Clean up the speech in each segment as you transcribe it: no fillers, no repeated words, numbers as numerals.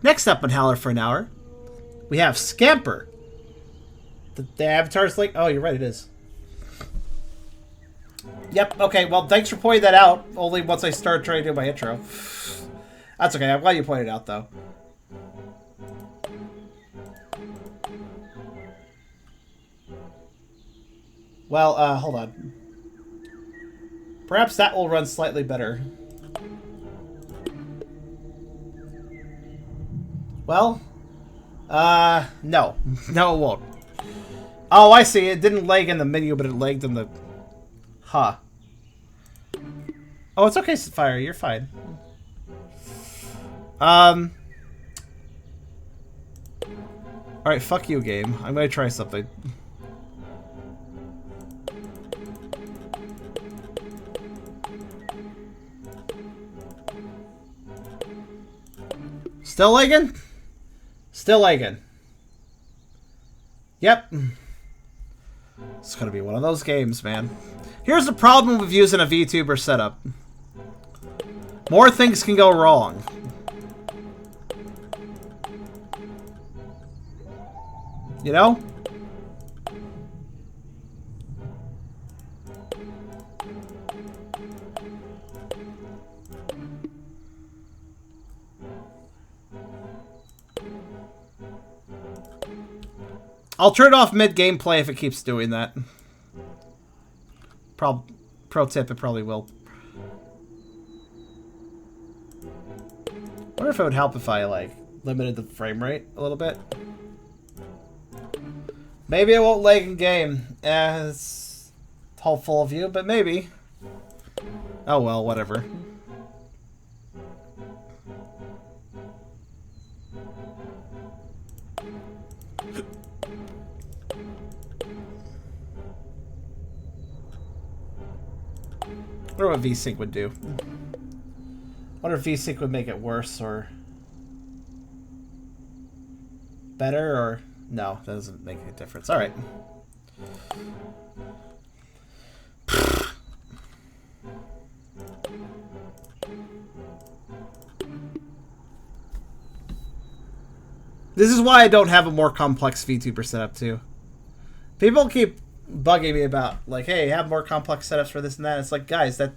Next up on Howler for an hour, we have Scampr. The avatar's like... Oh, you're right, it is. Yep, okay, well, thanks for pointing that out. Only once I start trying to do my intro. That's okay, I'm glad you pointed it out, though. Well, hold on. Perhaps that will run slightly better. Well, no. No, it won't. Oh, I see. It didn't lag in the menu, but it lagged in the... Huh. Oh, it's okay, Fire. You're fine. Alright, fuck you, game. I'm gonna try something. Still lagging? Still lagging. Yep. It's gonna be one of those games, man. Here's the problem with using a VTuber setup. More things can go wrong. You know? I'll turn it off mid-gameplay if it keeps doing that. Pro tip, it probably will. I wonder if it would help if I, like, limited the frame rate a little bit. Maybe it won't lag in game. It's hopeful of you, but maybe. Oh well, whatever. I wonder what VSync would do. I wonder if VSync would make it worse or better, or no, that doesn't make a difference. All right. This is why I don't have a more complex VTuber setup too. People keep bugging me about, like, hey, have more complex setups for this and that. It's like, guys, that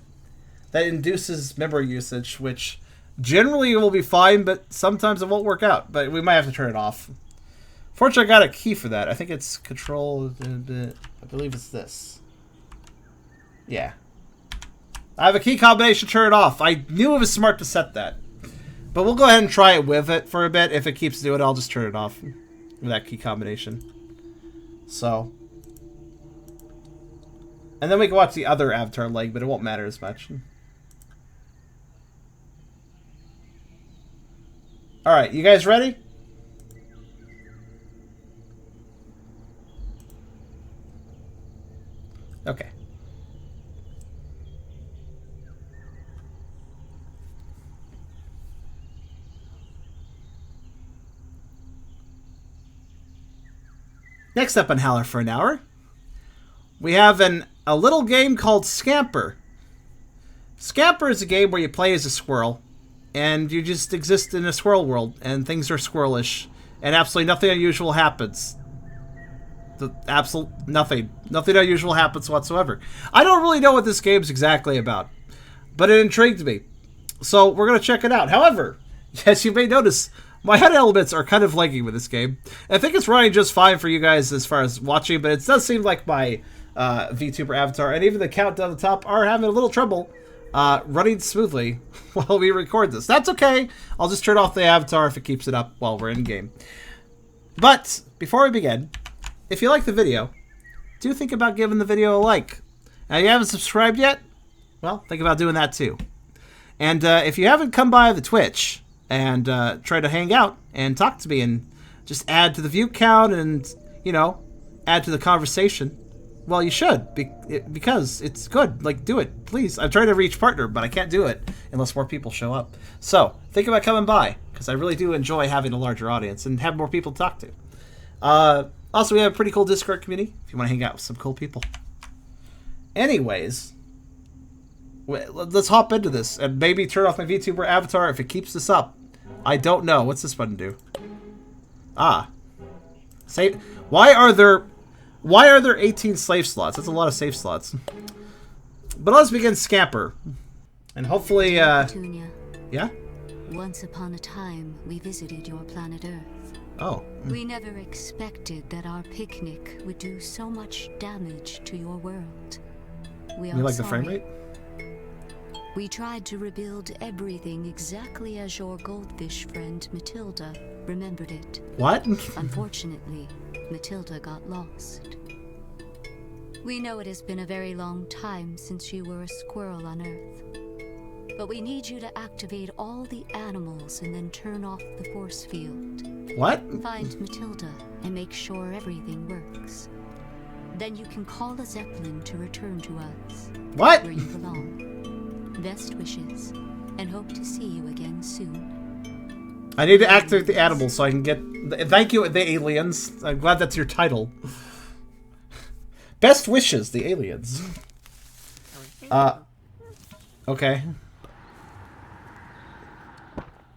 induces memory usage, which generally will be fine, but sometimes it won't work out. But we might have to turn it off. Fortunately, I got a key for that. I think it's control... I believe it's this. Yeah. I have a key combination to turn it off. I knew it was smart to set that. But we'll go ahead and try it with it for a bit. If it keeps doing it, I'll just turn it off with that key combination. So... And then we can watch the other avatar leg, but it won't matter as much. Alright, you guys ready? Okay. Next up on Howler for an hour, we have a little game called Scampr. Scampr is a game where you play as a squirrel, and you just exist in a squirrel world, and things are squirrelish, and absolutely nothing unusual happens. Nothing unusual happens whatsoever. I don't really know what this game's exactly about, but it intrigued me, so we're going to check it out. However, as you may notice, my head elements are kind of lagging with this game. I think it's running just fine for you guys as far as watching, but it does seem like my VTuber avatar and even the countdown at the top are having a little trouble running smoothly while we record this. That's okay. I'll just turn off the avatar if it keeps it up while we're in game. But before we begin, if you like the video, do think about giving the video a like. Now, you haven't subscribed yet? Well, think about doing that too. And if you haven't come by the Twitch and try to hang out and talk to me and just add to the view count and, you know, add to the conversation, well, you should, because it's good. Like, do it, please. I'm trying to reach partner, but I can't do it unless more people show up. So, think about coming by, because I really do enjoy having a larger audience and have more people to talk to. Also, we have a pretty cool Discord community if you want to hang out with some cool people. Anyways, let's hop into this and maybe turn off my VTuber avatar if it keeps this up. I don't know. What's this button do? Ah. Save. Why are there 18 slave slots? That's a lot of save slots. But let's begin Scampr. And hopefully, Petunia, yeah? once upon a time, we visited your planet Earth. Oh. We never expected that our picnic would do so much damage to your world. We are You like sorry. the frame rate? We tried to rebuild everything exactly as your goldfish friend Matilda remembered it. What? Unfortunately, Matilda got lost. We know it has been a very long time since you were a squirrel on Earth. But we need you to activate all the animals and then turn off the force field. What? Find Matilda and make sure everything works. Then you can call a Zeppelin to return to us. What? Where you belong. Best wishes, and hope to see you again soon. I need to activate the animals so I can get... Thank you, the aliens. I'm glad that's your title. Best wishes, the aliens. Okay.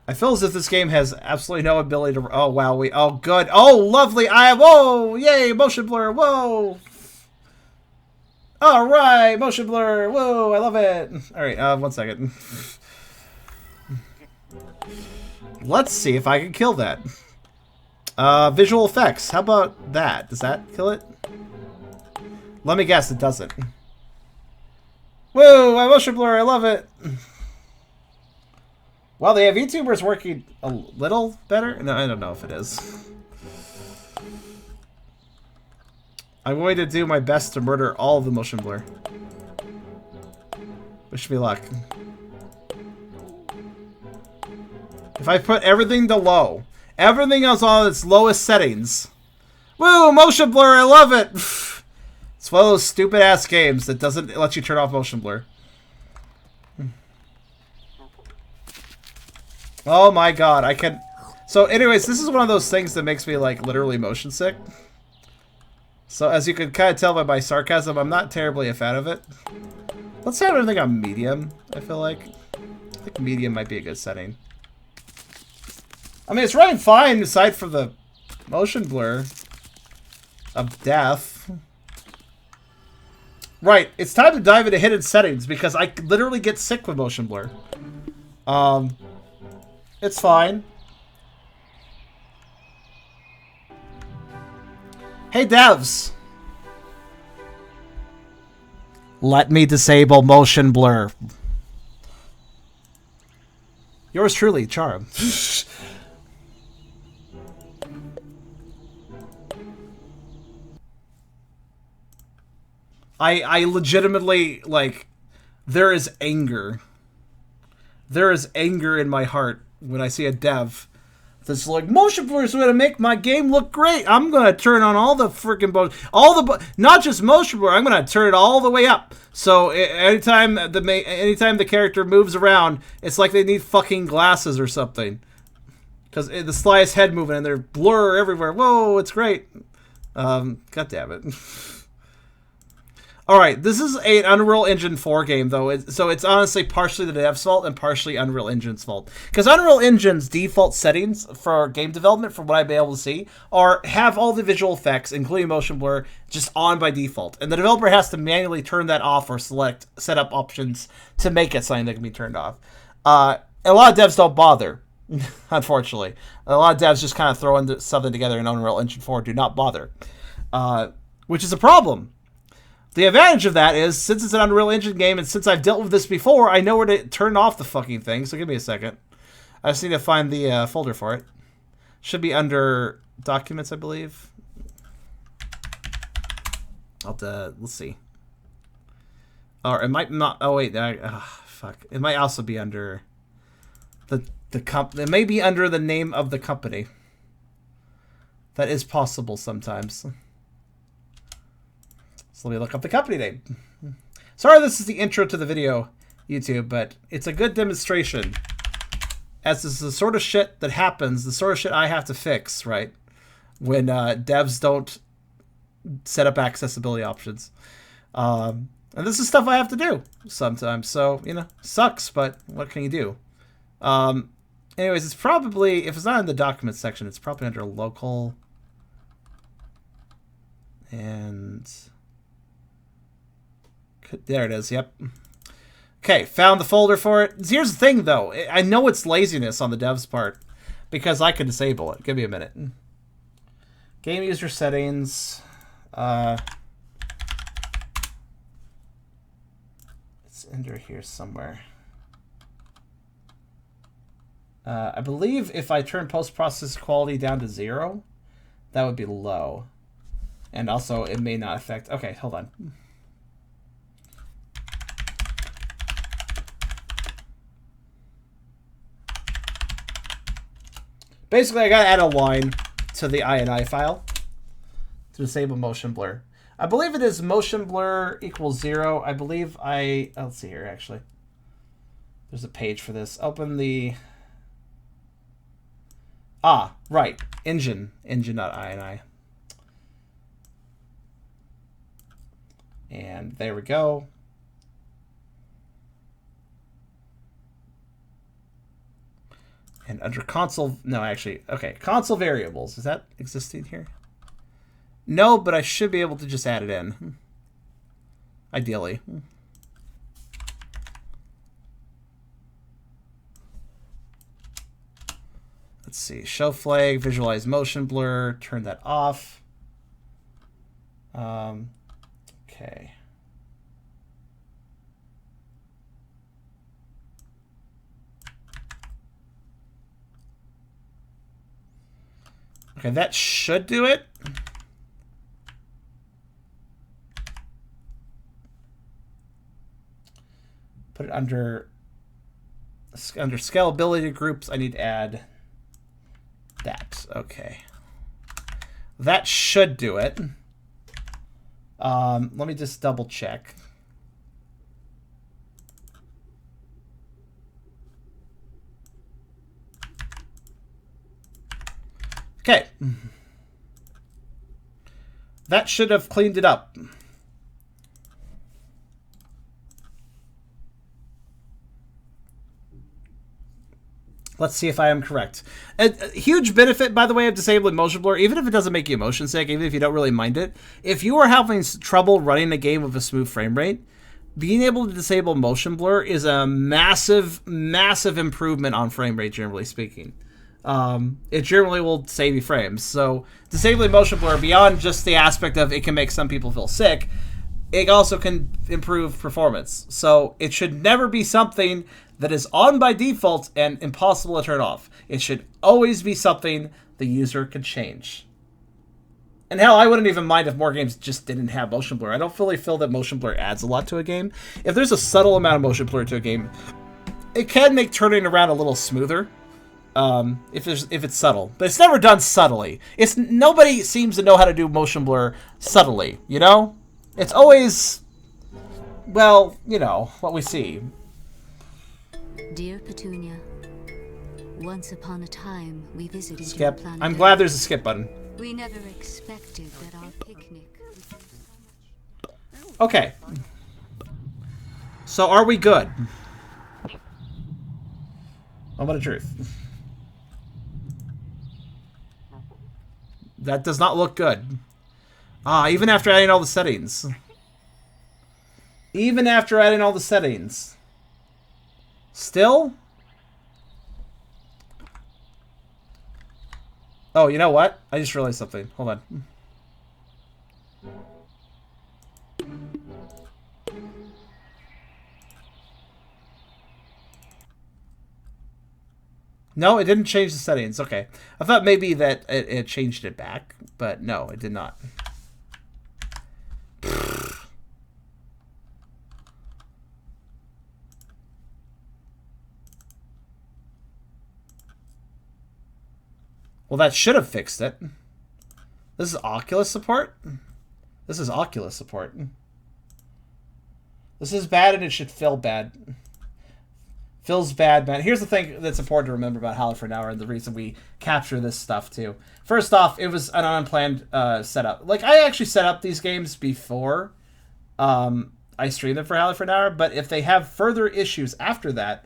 I feel as if this game has absolutely no ability to... Oh, wow. Oh, good. Oh, lovely. Whoa. Yay. Motion blur. Whoa. All right. Motion blur. Whoa. I love it. All right. 1 second. Let's see if I can kill that. Visual effects. How about that? Does that kill it? Let me guess. It doesn't. Whoa. Motion blur. I love it. Well, they have YouTubers working a little better. No, I don't know if it is. I'm going to do my best to murder all of the motion blur. Wish me luck. If I put everything to low, everything else on its lowest settings. Woo, motion blur, I love it. It's one of those stupid ass games that doesn't let you turn off motion blur. Oh my god, I can... So anyways, this is one of those things that makes me like literally motion sick. So as you can kind of tell by my sarcasm, I'm not terribly a fan of it. Let's have everything on medium, I feel like. I think medium might be a good setting. I mean, it's running fine aside from the motion blur of death. Right, it's time to dive into hidden settings because I literally get sick with motion blur. It's fine. Hey devs! Let me disable motion blur. Yours truly, Charm. I legitimately, like, there is anger. There is anger in my heart when I see a dev that's like, motion blur is going to make my game look great. I'm going to turn on all the freaking not just motion blur. I'm going to turn it all the way up. So anytime the character moves around, it's like they need fucking glasses or something. Because the slightest head movement and there's blur everywhere. Whoa, it's great. God damn it. Alright, this is an Unreal Engine 4 game, though, so it's honestly partially the dev's fault and partially Unreal Engine's fault. Because Unreal Engine's default settings for game development, from what I've been able to see, have all the visual effects, including motion blur, just on by default. And the developer has to manually turn that off or select setup options to make it something that can be turned off. A lot of devs don't bother, unfortunately. A lot of devs just kind of throw something together in Unreal Engine 4, do not bother. Which is a problem. The advantage of that is, since it's an Unreal Engine game, and since I've dealt with this before, I know where to turn off the fucking thing, so give me a second. I just need to find the folder for it. Should be under Documents, I believe. Let's see. Or it might not, oh wait, fuck. It might also be under it may be under the name of the company. That is possible sometimes. So let me look up the company name. Sorry this is the intro to the video, YouTube, but it's a good demonstration. As this is the sort of shit that happens, the sort of shit I have to fix, right? When devs don't set up accessibility options. And this is stuff I have to do sometimes. So, you know, sucks, but what can you do? Anyways, it's probably, if it's not in the documents section, it's probably under local. And there it is. Yep. Okay, found the folder for it. Here's the thing, though. I know it's laziness on the dev's part because I could disable it. Give me a minute. Game user settings. It's under here somewhere. I believe if I turn post-process quality down to 0, that would be low. And also, it may not affect... Okay, hold on. Basically, I gotta add a line to the INI file to disable motion blur. I believe it is motion blur equals 0. I believe let's see here, actually. There's a page for this. Open the... Ah, right. Engine.ini. And there we go. And under console, no, actually, okay, console variables. Is that existing here? No, but I should be able to just add it in. Ideally. Let's see, show flag, visualize motion blur, turn that off. Okay. Okay, that should do it. Put it under scalability groups. I need to add that. Okay. That should do it. Let me just double check. Okay. That should have cleaned it up. Let's see if I am correct. A huge benefit, by the way, of disabling motion blur, even if it doesn't make you motion sick, even if you don't really mind it, if you are having trouble running a game with a smooth frame rate, being able to disable motion blur is a massive, massive improvement on frame rate, generally speaking. It generally will save you frames. So disabling motion blur, beyond just the aspect of it can make some people feel sick, it also can improve performance. So it should never be something that is on by default and impossible to turn off. It should always be something the user can change. And hell, I wouldn't even mind if more games just didn't have motion blur. I don't really feel that motion blur adds a lot to a game. If there's a subtle amount of motion blur to a game, it can make turning around a little smoother. If it's subtle, but it's never done subtly. Nobody seems to know how to do motion blur subtly. You know, it's always, well, you know what we see. Dear Petunia, once upon a time we visited your Skip. planet. I'm glad there's a skip button. We never expected that our picnic would be so much. Okay. So are we good? Moment of truth. That does not look good. Even after adding all the settings. Even after adding all the settings. Still? Oh, you know what? I just realized something. Hold on. No, it didn't change the settings. Okay. I thought maybe that it changed it back, but no, it did not. Well, that should have fixed it. This is Oculus support? This is Oculus support. This is bad and it should feel bad. Feels bad, man. Here's the thing that's important to remember about Howler for an Hour and the reason we capture this stuff too. First off, it was an unplanned setup. Like, I actually set up these games before I streamed them for Howler for an Hour, but if they have further issues after that,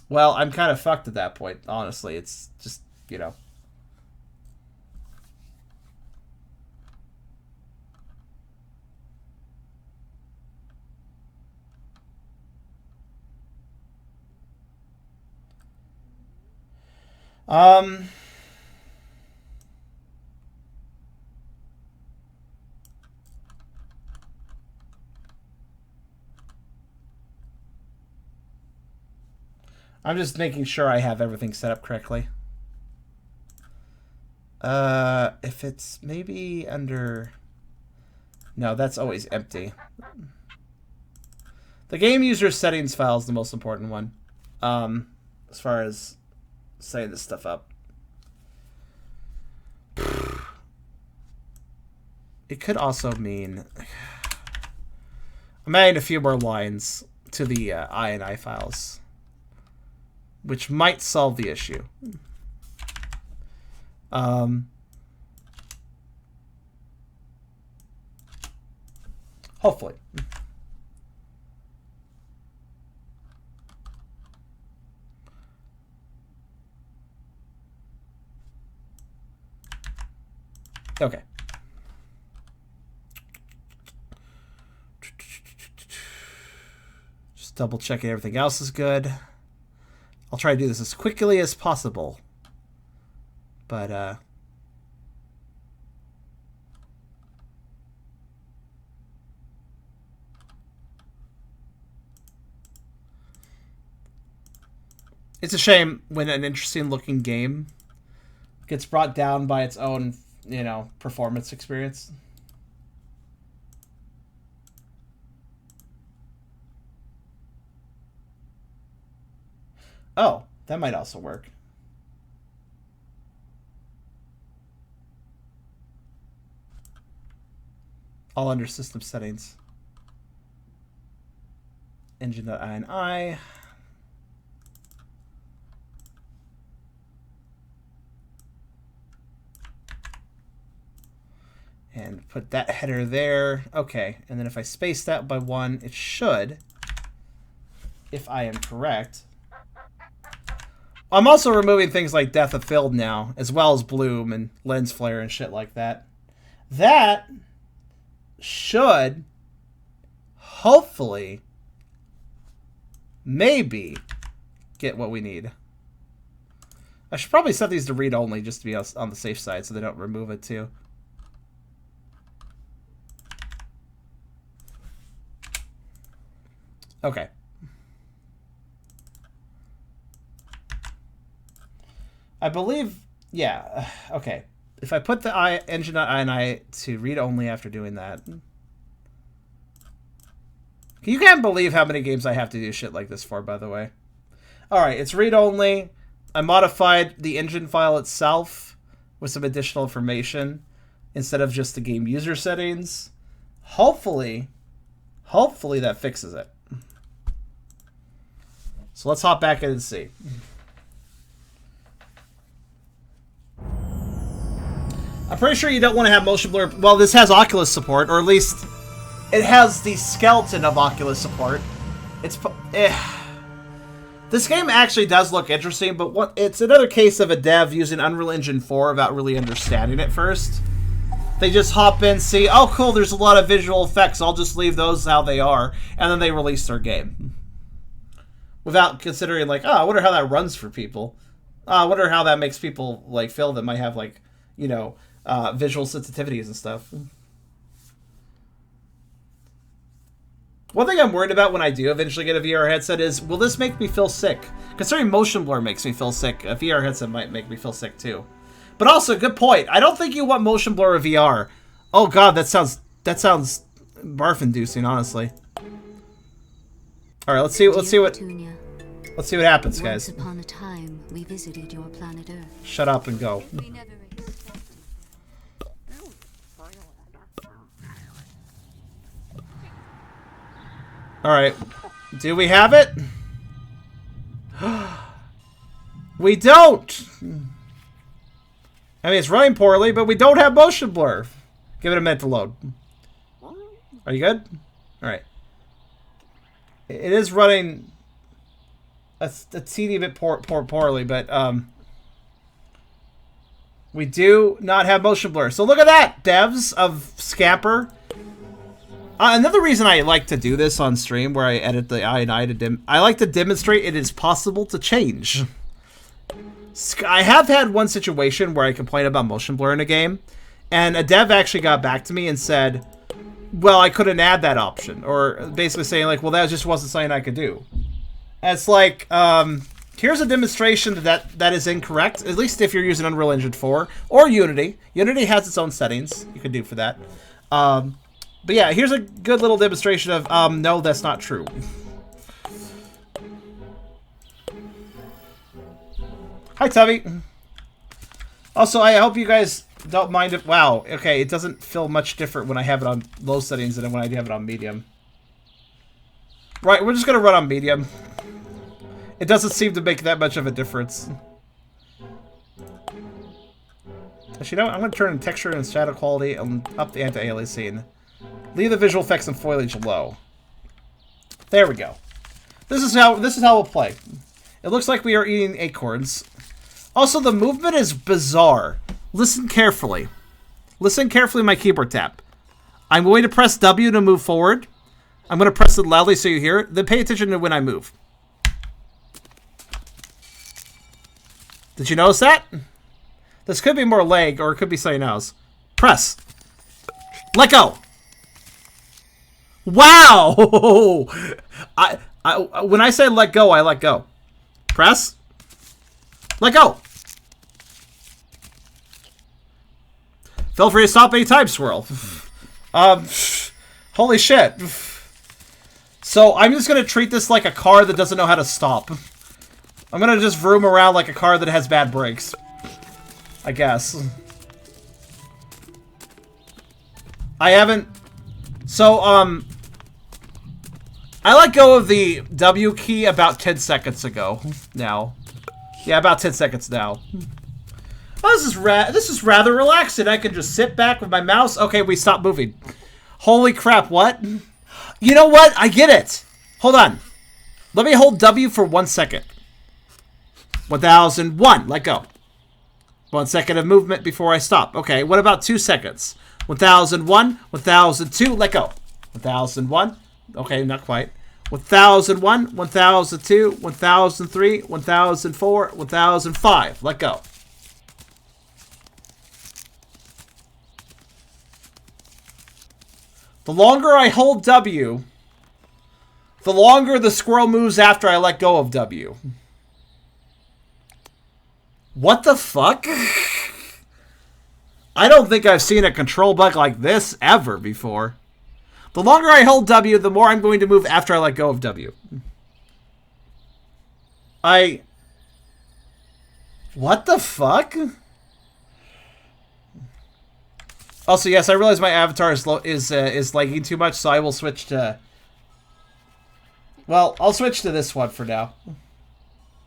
well, I'm kind of fucked at that point, honestly. It's just, you know. I'm just making sure I have everything set up correctly. If it's maybe under... No, that's always empty. The game user settings file is the most important one. As far as setting this stuff up. It could also mean... I'm adding a few more lines to the INI files, which might solve the issue. Hopefully. Okay. Just double checking everything else is good. I'll try to do this as quickly as possible. But, it's a shame when an interesting looking game gets brought down by its own, you know, performance experience. Oh, that might also work. All under system settings. Engine.ini. And put that header there. Okay, and then if I space that by 1, it should, if I am correct. I'm also removing things like Death of Field now, as well as Bloom and Lens Flare and shit like that. That should, hopefully, maybe get what we need. I should probably set these to read only just to be on the safe side so they don't remove it too. Okay. I believe, yeah, okay. If I put the engine.ini to read only after doing that. You can't believe how many games I have to do shit like this for, by the way. Alright, it's read only. I modified the engine file itself with some additional information instead of just the game user settings. Hopefully that fixes it. So let's hop back in and see. I'm pretty sure you don't want to have motion blur. Well, this has Oculus support, or at least it has the skeleton of Oculus support. This game actually does look interesting, but it's another case of a dev using Unreal Engine 4 without really understanding it first. They just hop in, see, oh cool, there's a lot of visual effects, I'll just leave those how they are, and then they release their game. Without considering, like, oh, I wonder how that runs for people. I wonder how that makes people, like, feel that might have, like, you know, visual sensitivities and stuff. One thing I'm worried about when I do eventually get a VR headset is, will this make me feel sick? Considering motion blur makes me feel sick, a VR headset might make me feel sick too. But also, good point. I don't think you want motion blur with VR. Oh god, that sounds barf-inducing, honestly. All right, let's see what happens, guys. Once upon a time, we visited your planet Earth. Shut up and go. We never expected. All right, do we have it? We don't. I mean, it's running poorly, but we don't have motion blur. Give it a minute to load. Are you good? All right. It is running. a teeny bit poorly, but we do not have motion blur. So look at that, devs of Scampr. Another reason I like to do this on stream, where I edit the I to I like to demonstrate it is possible to change. I have had one situation where I complained about motion blur in a game, and a dev actually got back to me and said, well, I couldn't add that option, or basically saying like, well, that just wasn't something I could do. And it's like, here's a demonstration that is incorrect, at least if you're using Unreal Engine 4 or Unity. Unity has its own settings you can do for that. But yeah, here's a good little demonstration of, no, that's not true. Hi, Tubby. Also, I hope you guys don't mind it. Wow, okay, it doesn't feel much different when I have it on low settings than when I have it on medium. Right, we're just gonna run on medium. It doesn't seem to make that much of a difference. Actually, you know what? I'm gonna turn texture and shadow quality and up the anti-aliasing. Leave the visual effects and foliage low. There we go. This is how we'll play. It looks like we are eating acorns. Also, the movement is bizarre. Listen carefully. Listen carefully to my keyboard tap. I'm going to press W to move forward. I'm going to press it loudly so you hear it. Then pay attention to when I move. Did you notice that? This could be more lag, or it could be something else. Press. Let go. Wow! When I say let go, I let go. Press. Let go. Feel free to stop anytime, Squirrel. Holy shit. So I'm just going to treat this like a car that doesn't know how to stop. I'm going to just vroom around like a car that has bad brakes. I guess. I haven't... So, I let go of the W key about 10 seconds ago. Now. Yeah, about 10 seconds now. Oh, this is rather relaxing. I can just sit back with my mouse. Okay, we stopped moving. Holy crap, what? You know what? I get it. Hold on. Let me hold W for 1 second. 1001. Let go. 1 second of movement before I stop. Okay, what about 2 seconds? 1001, 1002, let go. 1001. Okay, not quite. 1001, 1002, 1003, 1004, 1005. Let go. The longer I hold W, the longer the squirrel moves after I let go of W. What the fuck? I don't think I've seen a control bug like this ever before. The longer I hold W, the more I'm going to move after I let go of W. What the fuck? Also, yes, I realize my avatar is lagging too much, so I will switch to... Well, I'll switch to this one for now.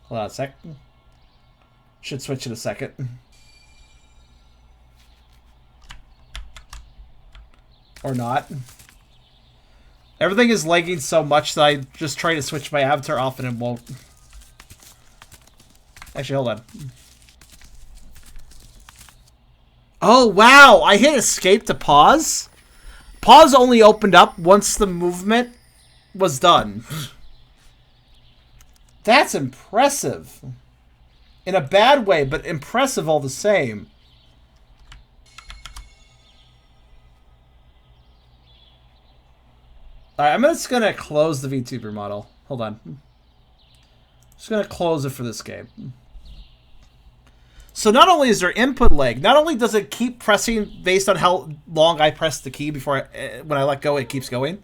Hold on a sec. Should switch in a second. Or not. Everything is lagging so much that I just try to switch my avatar off and it won't. Actually, hold on. Oh, wow! I hit escape to pause. Pause only opened up once the movement was done. That's impressive. In a bad way, but impressive all the same. Alright, I'm just gonna close the VTuber model. Hold on. Just gonna close it for this game. So not only is there input lag, not only does it keep pressing based on how long I press the key before when I let go, it keeps going.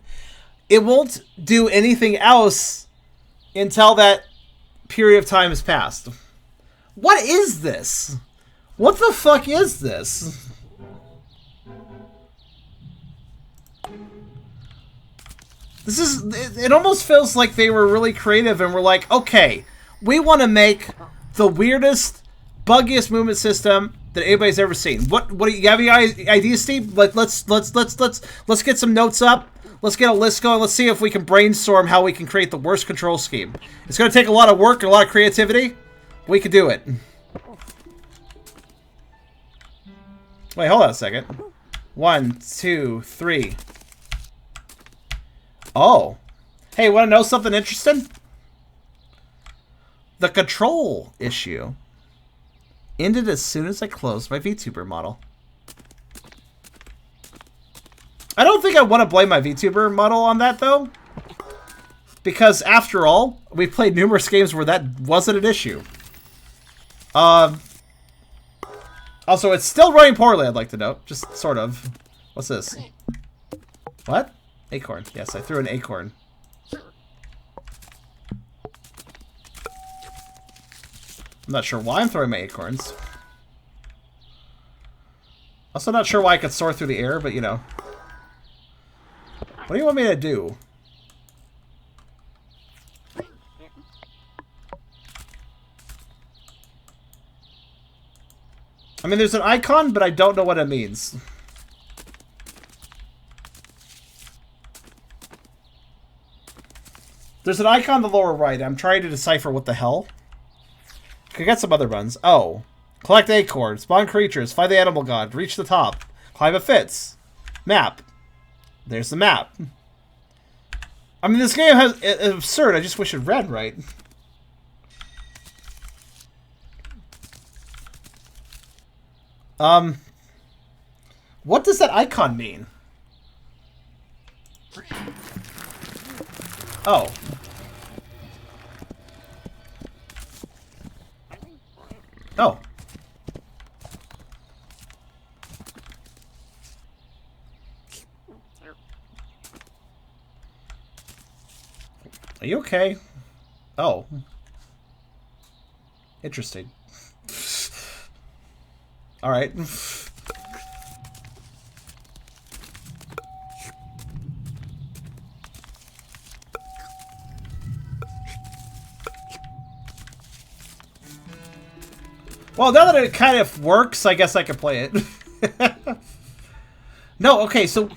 It won't do anything else until that period of time has passed. What is this? What the fuck is this? This is... It almost feels like they were really creative and were like, okay, we want to make the weirdest, buggiest movement system that anybody's ever seen. What do you have any ideas, Steve? Like, let's get some notes up. Let's get a list going. Let's see if we can brainstorm how we can create the worst control scheme. It's going to take a lot of work and a lot of creativity. We can do it. Wait, hold on a second. 1, 2, 3. Oh. Hey, want to know something interesting? The control issue ended as soon as I closed my VTuber model. I don't think I want to blame my VTuber model on that, though. Because, after all, we've played numerous games where that wasn't an issue. Also, it's still running poorly, I'd like to note. Just sort of. What's this? What? Acorn. Yes, I threw an acorn. I'm not sure why I'm throwing my acorns. Also not sure why I could soar through the air, but you know. What do you want me to do? I mean, there's an icon, but I don't know what it means. There's an icon in the lower right. I'm trying to decipher what the hell. Could get some other ones. Oh. Collect acorns. Spawn creatures. Find the animal god. Reach the top. Climb a fence. Map. There's the map. I mean, this game has... It's absurd. I just wish it read right. What does that icon mean? Oh. Oh. Are you okay? Oh. Interesting. All right. Well, now that it kind of works, I guess I can play it. No, okay, so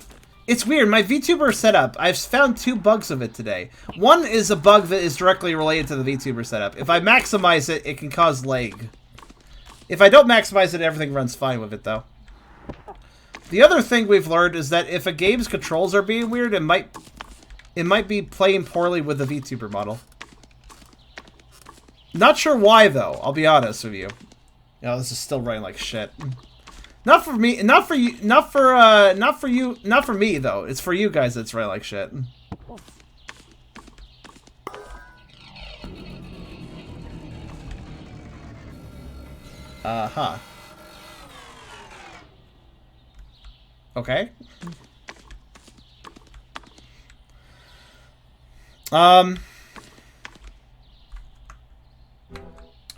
it's weird. My VTuber setup, I've found 2 bugs of it today. One is a bug that is directly related to the VTuber setup. If I maximize it, it can cause lag. If I don't maximize it, everything runs fine with it, though. The other thing we've learned is that if a game's controls are being weird, it might be playing poorly with the VTuber model. Not sure why, though. I'll be honest with you. Oh, this is still running like shit. Not for me, not for you, not for me, though. It's for you guys that's running like shit. Uh-huh. Okay. I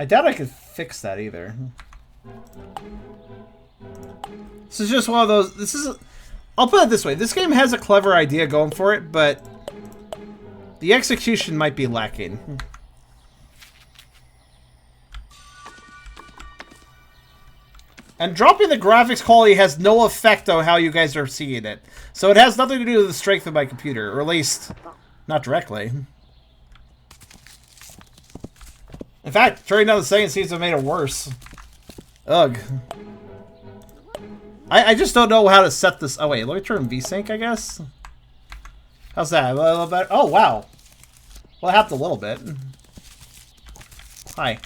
doubt I could fix that either. This is just one of those... I'll put it this way. This game has a clever idea going for it, but the execution might be lacking. And dropping the graphics quality has no effect on how you guys are seeing it. So it has nothing to do with the strength of my computer, or at least, not directly. In fact, turning down the settings seems to have made it worse. Ugh. I just don't know how to set this... Oh, wait. Let me turn VSync, I guess. How's that? A little better? Oh, wow. Well, it happened a little bit. Hi.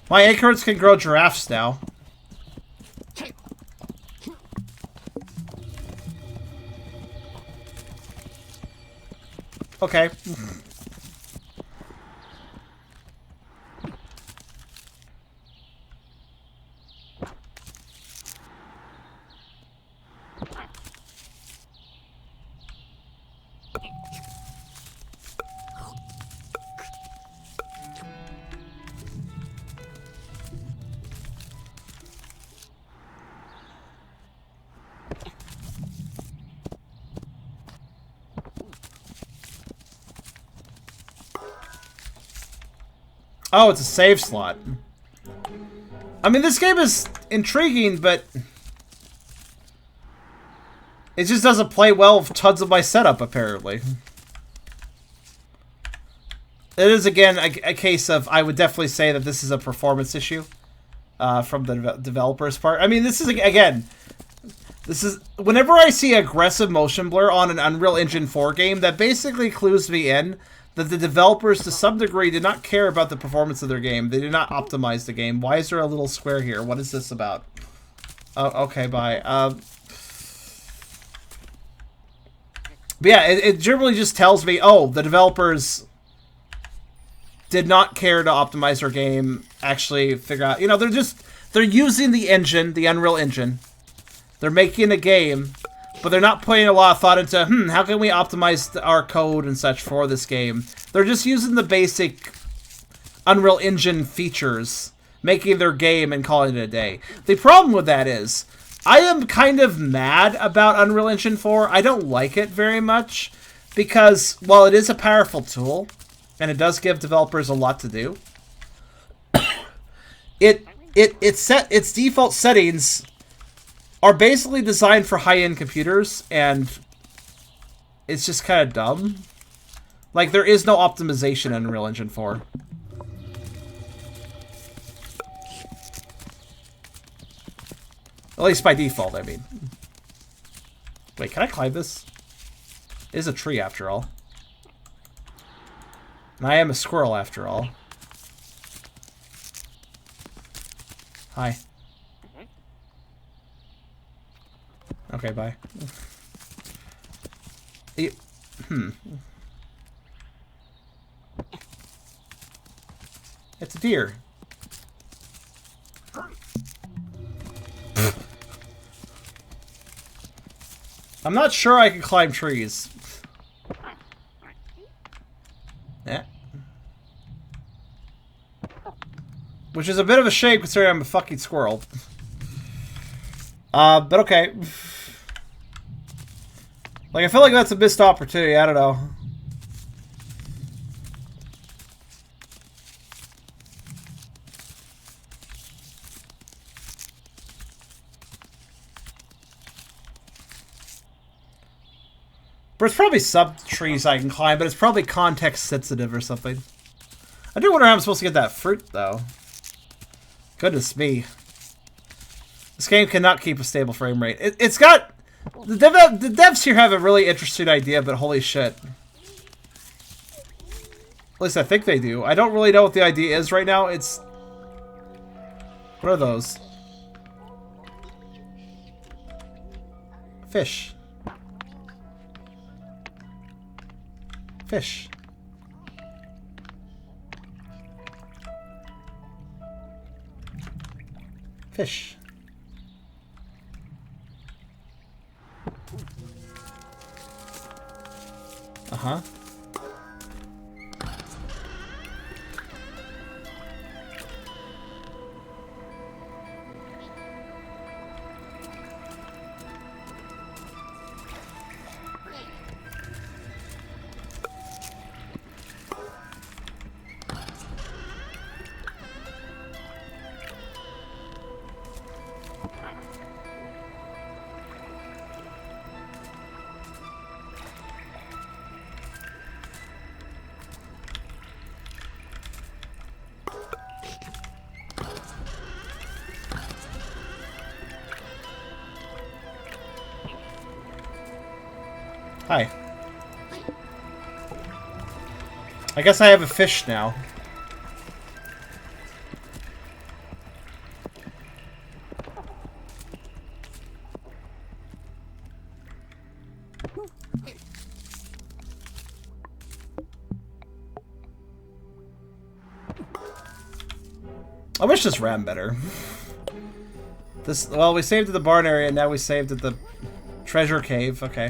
My acorns can grow giraffes now. Okay. Oh, it's a save slot. I mean, this game is intriguing, but it just doesn't play well with tons of my setup, apparently. It is, again, a case of, I would definitely say that this is a performance issue from the developer's part. I mean, this is, again, this is, whenever I see aggressive motion blur on an Unreal Engine 4 game, that basically clues me in that the developers, to some degree, did not care about the performance of their game. They did not optimize the game. Why is there a little square here? What is this about? Oh, okay, bye. But yeah, it generally just tells me, oh, the developers did not care to optimize their game, actually figure out, you know, they're using the engine, the Unreal Engine. They're making a game, but they're not putting a lot of thought into, how can we optimize our code and such for this game? They're just using the basic Unreal Engine features, making their game and calling it a day. The problem with that is, I am kind of mad about Unreal Engine 4. I don't like it very much, because while it is a powerful tool, and it does give developers a lot to do, its default settings are basically designed for high-end computers, and it's just kind of dumb. Like, there is no optimization in Unreal Engine 4. At least by default, I mean. Wait, can I climb this? It is a tree, after all. And I am a squirrel, after all. Hi. Okay, bye. It's a deer. I'm not sure I can climb trees. Yeah. Which is a bit of a shame considering I'm a fucking squirrel. But okay. Like, I feel like that's a missed opportunity. I don't know. There's probably sub-trees I can climb, but it's probably context-sensitive or something. I do wonder how I'm supposed to get that fruit, though. Goodness me. This game cannot keep a stable frame rate. It's got... The devs here have a really interesting idea, but holy shit. At least I think they do. I don't really know what the idea is right now. It's... What are those? Fish. Fish. Fish. Uh-huh. Hi. I guess I have a fish now. I wish this ran better. This, well, we saved at the barn area, and now we saved at the treasure cave. Okay.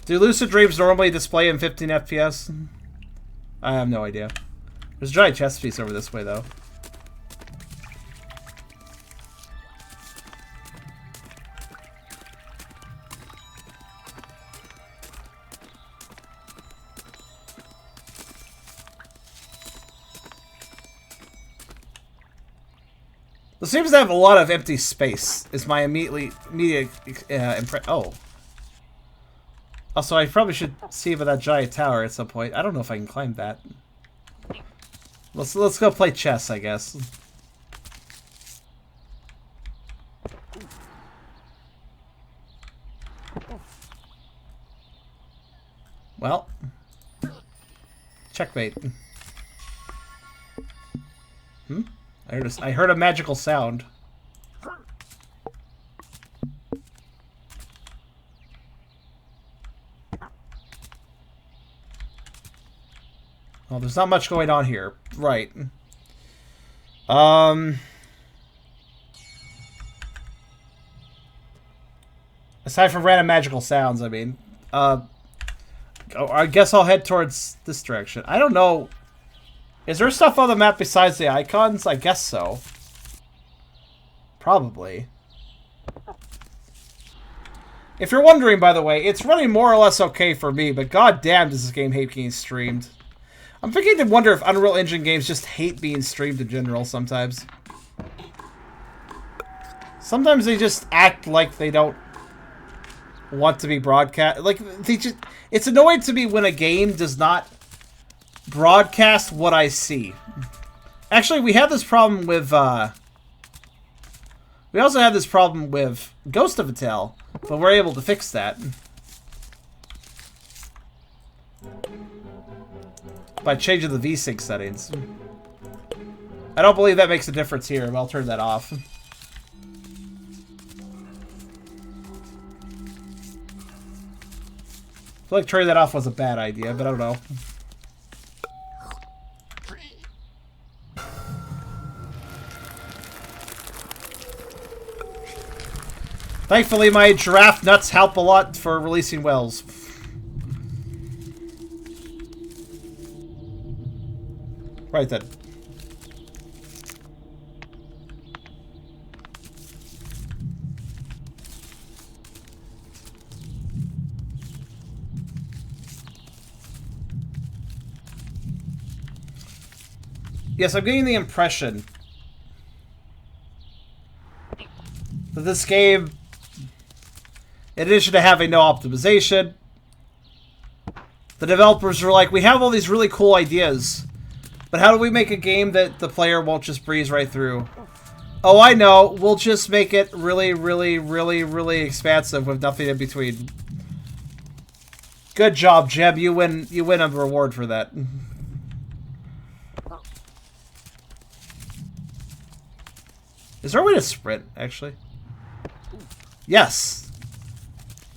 Do lucid dreams normally display in 15 FPS? I have no idea. There's a giant chest piece over this way, though. seems to have a lot of empty space. Is my immediate impression. Oh. Also, I probably should see about that giant tower at some point. I don't know if I can climb that. Let's go play chess, I guess. Well, checkmate. I heard a magical sound. Well, there's not much going on here. Right. Aside from random magical sounds, I mean. I guess I'll head towards this direction. I don't know. Is there stuff on the map besides the icons? I guess so. Probably. If you're wondering, by the way, it's running more or less okay for me, but goddamn does this game hate being streamed. I'm beginning to wonder if Unreal Engine games just hate being streamed in general sometimes. Sometimes they just act like they don't want to be broadcast. Like, they just... It's annoying to me when a game does not broadcast what I see. Actually, we have this problem with, we also have this problem with Ghost of a Tale, but we're able to fix that. By changing the VSync settings. I don't believe that makes a difference here, but I'll turn that off. I feel like turning that off was a bad idea, but I don't know. Thankfully, my giraffe nuts help a lot for releasing wells. Right then. Yes, I'm getting the impression that this game, in addition to having no optimization, the developers are like, we have all these really cool ideas, but how do we make a game that the player won't just breeze right through? Oh, I know. We'll just make it really, really, really, really expansive with nothing in between. Good job, Jeb. You win a reward for that. Is there a way to sprint, actually? Yes.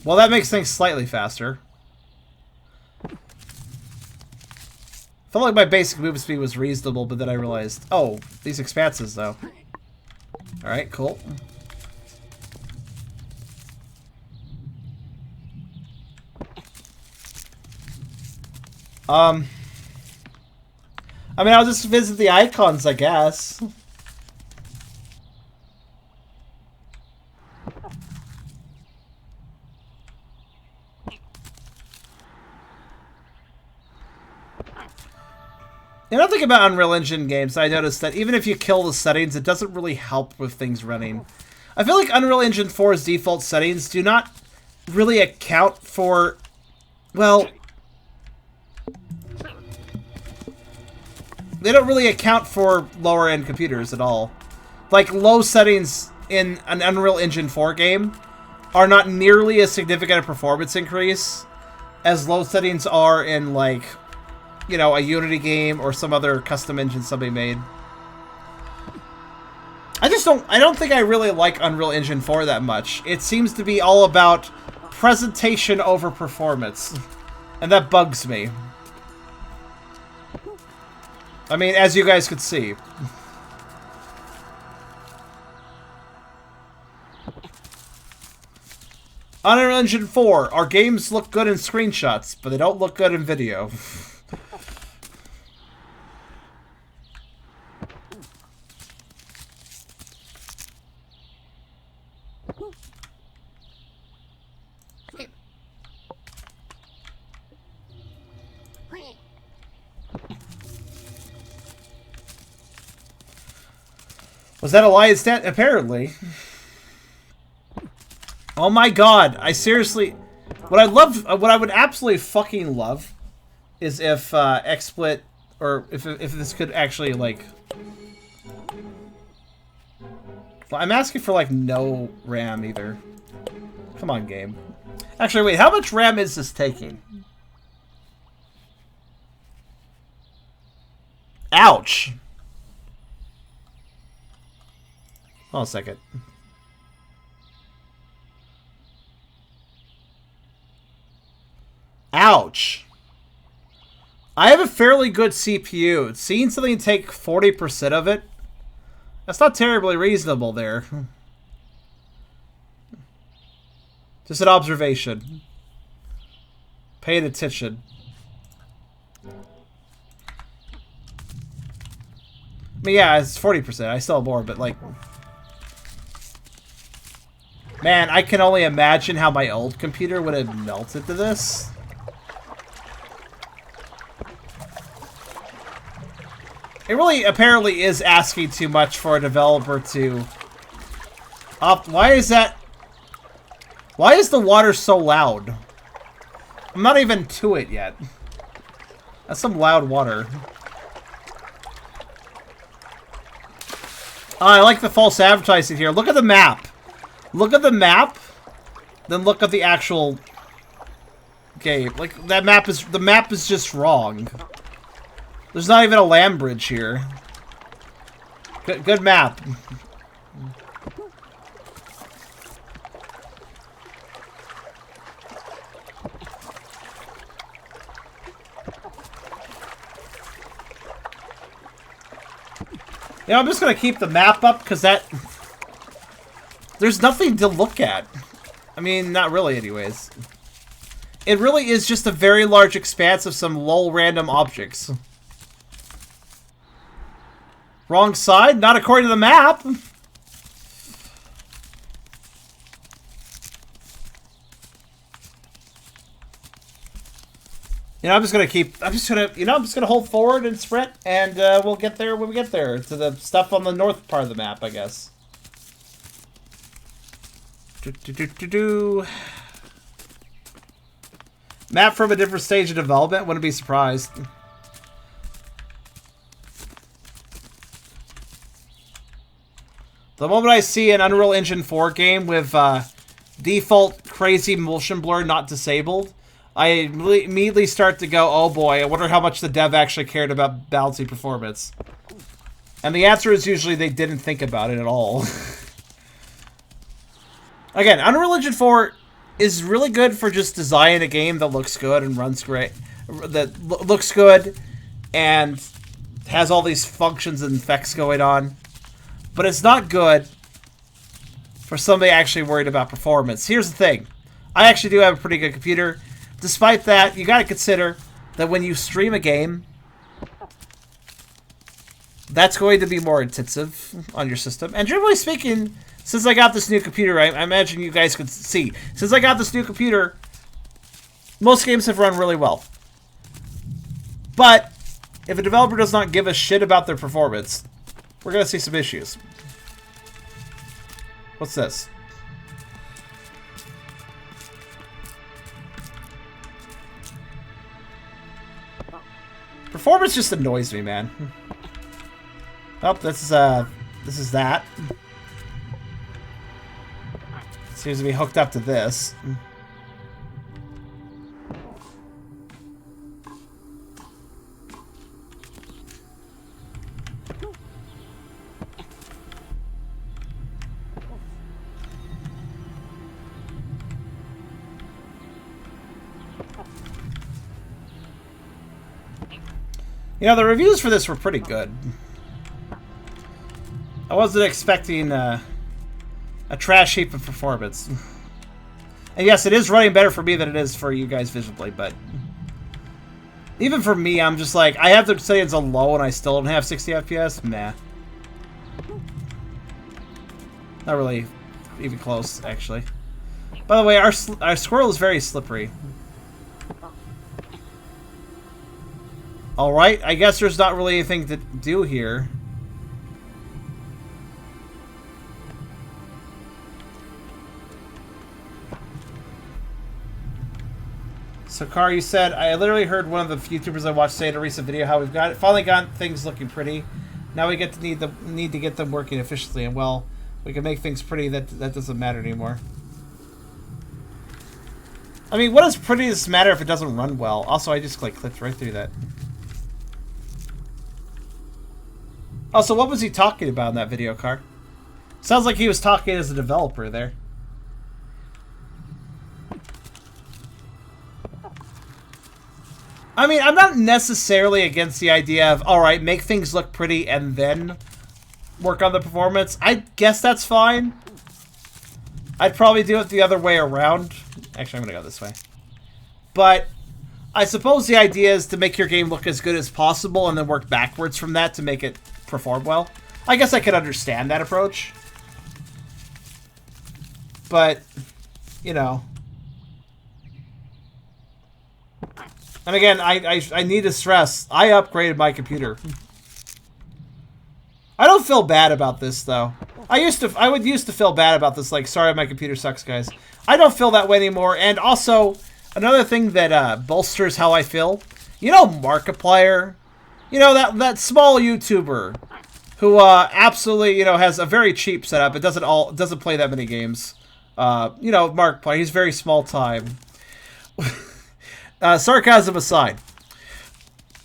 Well, that makes things slightly faster. Felt like my basic move speed was reasonable, but then I realized, oh, these expanses, though. Alright, cool. I mean, I'll just visit the icons, I guess. You know, think about Unreal Engine games, I noticed that even if you kill the settings, it doesn't really help with things running. I feel like Unreal Engine 4's default settings do not really account for, well, they don't really account for lower-end computers at all. Like, low settings in an Unreal Engine 4 game are not nearly as significant a performance increase as low settings are in, like, you know, a Unity game or some other custom engine somebody made. I don't think I really like Unreal Engine 4 that much. It seems to be all about presentation over performance. And that bugs me. I mean, as you guys could see. Unreal Engine 4, our games look good in screenshots, but they don't look good in video. Was that a lion's stat? Apparently. Oh my god! I seriously, what I would absolutely fucking love, is if XSplit, or if this could actually like. Well, I'm asking for like no RAM either. Come on, game. Actually, wait. How much RAM is this taking? Ouch! Hold on a second. Ouch. I have a fairly good CPU. Seeing something take 40% of it, that's not terribly reasonable there. Just an observation. Paying attention. I mean, yeah, it's 40%. I still have more, but like... Man, I can only imagine how my old computer would have melted to this. It really apparently is asking too much for a developer to... Why is that... Why is the water so loud? I'm not even to it yet. That's some loud water. Oh, I like the false advertising here. Look at the map. Look at the map. Then look at the actual game. Like, that map is... The map is just wrong. There's not even a land bridge here. Good map. You know, I'm just gonna keep the map up because that... There's nothing to look at. I mean, not really anyways. It really is just a very large expanse of some lol random objects. Wrong side? Not according to the map. You know, I'm just gonna hold forward and sprint, and we'll get there when we get there to the stuff on the north part of the map, I guess. Map from a different stage of development. Wouldn't be surprised. The moment I see an Unreal Engine 4 game with default crazy motion blur not disabled, I immediately start to go, oh boy, I wonder how much the dev actually cared about balancing performance. And the answer is usually they didn't think about it at all. Again, Unreal Engine 4 is really good for just designing a game that looks good and runs great. That looks good and has all these functions and effects going on. But it's not good for somebody actually worried about performance. Here's the thing. I actually do have a pretty good computer. Despite that, you gotta consider that when you stream a game, that's going to be more intensive on your system. And generally speaking, since I got this new computer, I imagine you guys could see. Since I got this new computer, most games have run really well. But if a developer does not give a shit about their performance, we're gonna see some issues. What's this? Performance just annoys me, man. Oh, this is that. Seems to be hooked up to this. You know, the reviews for this were pretty good. I wasn't expecting a trash heap of performance. And yes, it is running better for me than it is for you guys visibly, but... Even for me, I'm just like, I have the settings on low and I still don't have 60 FPS? Meh. Not really even close, actually. By the way, our squirrel is very slippery. Alright, I guess there's not really anything to do here. So, Car, you said, I literally heard one of the YouTubers I watched say in a recent video how we've finally got things looking pretty. Now we get to need to get them working efficiently, and well, we can make things pretty. That doesn't matter anymore. I mean, what does prettiness matter if it doesn't run well? Also, I just clicked right through that. Also, what was he talking about in that video, Car? Sounds like he was talking as a developer there. I mean, I'm not necessarily against the idea of, alright, make things look pretty and then work on the performance. I guess that's fine. I'd probably do it the other way around. Actually, I'm going to go this way. But I suppose the idea is to make your game look as good as possible and then work backwards from that to make it perform well. I guess I could understand that approach. But, you know. And again, I need to stress, I upgraded my computer. I don't feel bad about this, though. I would used to feel bad about this, like, sorry, my computer sucks, guys. I don't feel that way anymore. And also, another thing that bolsters how I feel, you know, Markiplier, you know, that small YouTuber who absolutely, you know, has a very cheap setup. It doesn't play that many games. You know, Markiplier, he's very small time. Sarcasm aside,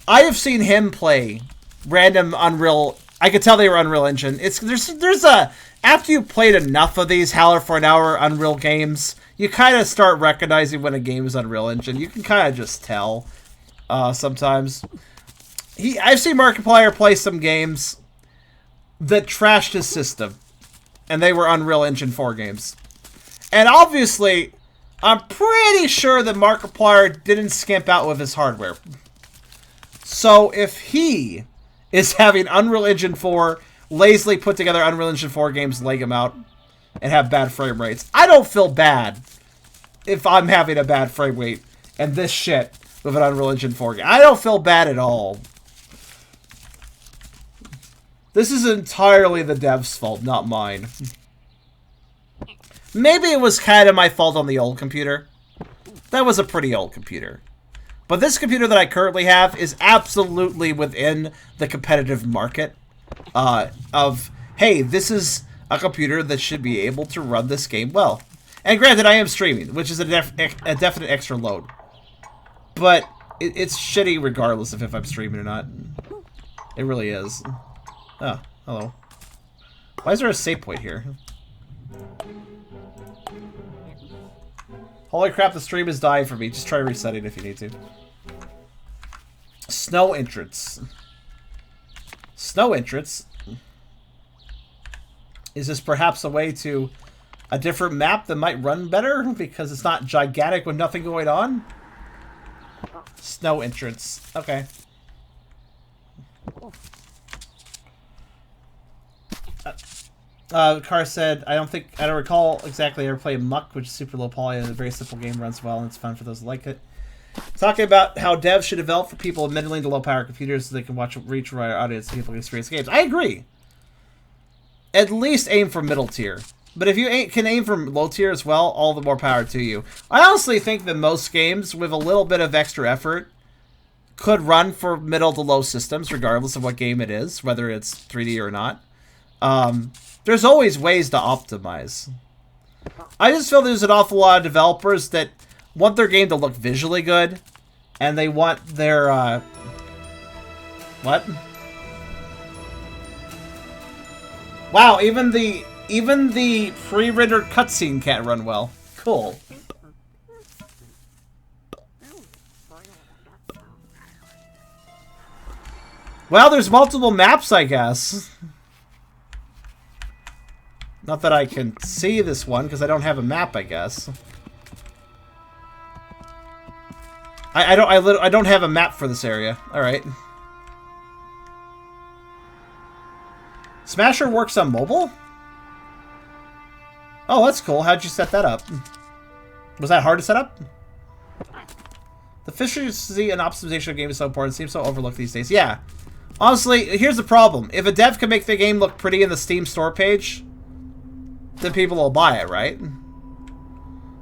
I have seen him play random Unreal. I could tell they were Unreal Engine. There's a after you played enough of these Howler for an Hour Unreal games, you kind of start recognizing when a game is Unreal Engine. You can kind of just tell sometimes. I've seen Markiplier play some games that trashed his system, and they were Unreal Engine 4 games. And obviously, I'm pretty sure that Markiplier didn't skimp out with his hardware. So if he is having Unreal Engine 4, lazily put together Unreal Engine 4 games, leg them out, and have bad frame rates, I don't feel bad if I'm having a bad frame rate and this shit with an Unreal Engine 4 game. I don't feel bad at all. This is entirely the dev's fault, not mine. Maybe it was kind of my fault on the old computer. That was a pretty old computer. But this computer that I currently have is absolutely within the competitive market of, hey, this is a computer that should be able to run this game well. And granted, I am streaming, which is a definite extra load. But it's shitty regardless of if I'm streaming or not. It really is. Oh, hello. Why is there a save point here? Holy crap, the stream is dying for me. Just try resetting if you need to. Snow entrance. Snow entrance? Is this perhaps a way to a different map that might run better because it's not gigantic with nothing going on? Snow entrance. Okay. Carr said, I don't recall exactly ever playing Muck, which is super low poly and a very simple game, runs well, and it's fun for those who like it. Talking about how devs should develop for people with middling to low power computers so they can reach a wider audience so people can experience games. I agree. At least aim for middle tier. But if you can aim for low tier as well, all the more power to you. I honestly think that most games with a little bit of extra effort could run for middle to low systems, regardless of what game it is, whether it's 3D or not. There's always ways to optimize. I just feel there's an awful lot of developers that want their game to look visually good, and they want their, what? Wow, even the pre-rendered cutscene can't run well. Cool. Well, there's multiple maps, I guess. Not that I can see this one, because I don't have a map, I guess. I don't have a map for this area. Alright. Smasher works on mobile? Oh, that's cool. How'd you set that up? Was that hard to set up? The efficiency and optimization of games is so important. It seems so overlooked these days. Yeah. Honestly, here's the problem. If a dev can make the game look pretty in the Steam store page, then people will buy it, right?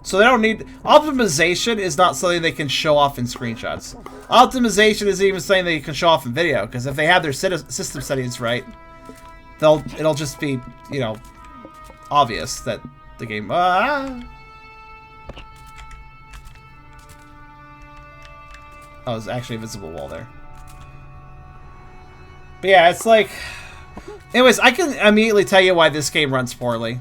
So they don't need... Optimization is not something they can show off in screenshots. Optimization isn't even something they can show off in video, because if they have their system settings right, it'll just be, you know, obvious that the game... Oh, there's actually a visible wall there. But yeah, it's like... Anyways, I can immediately tell you why this game runs poorly.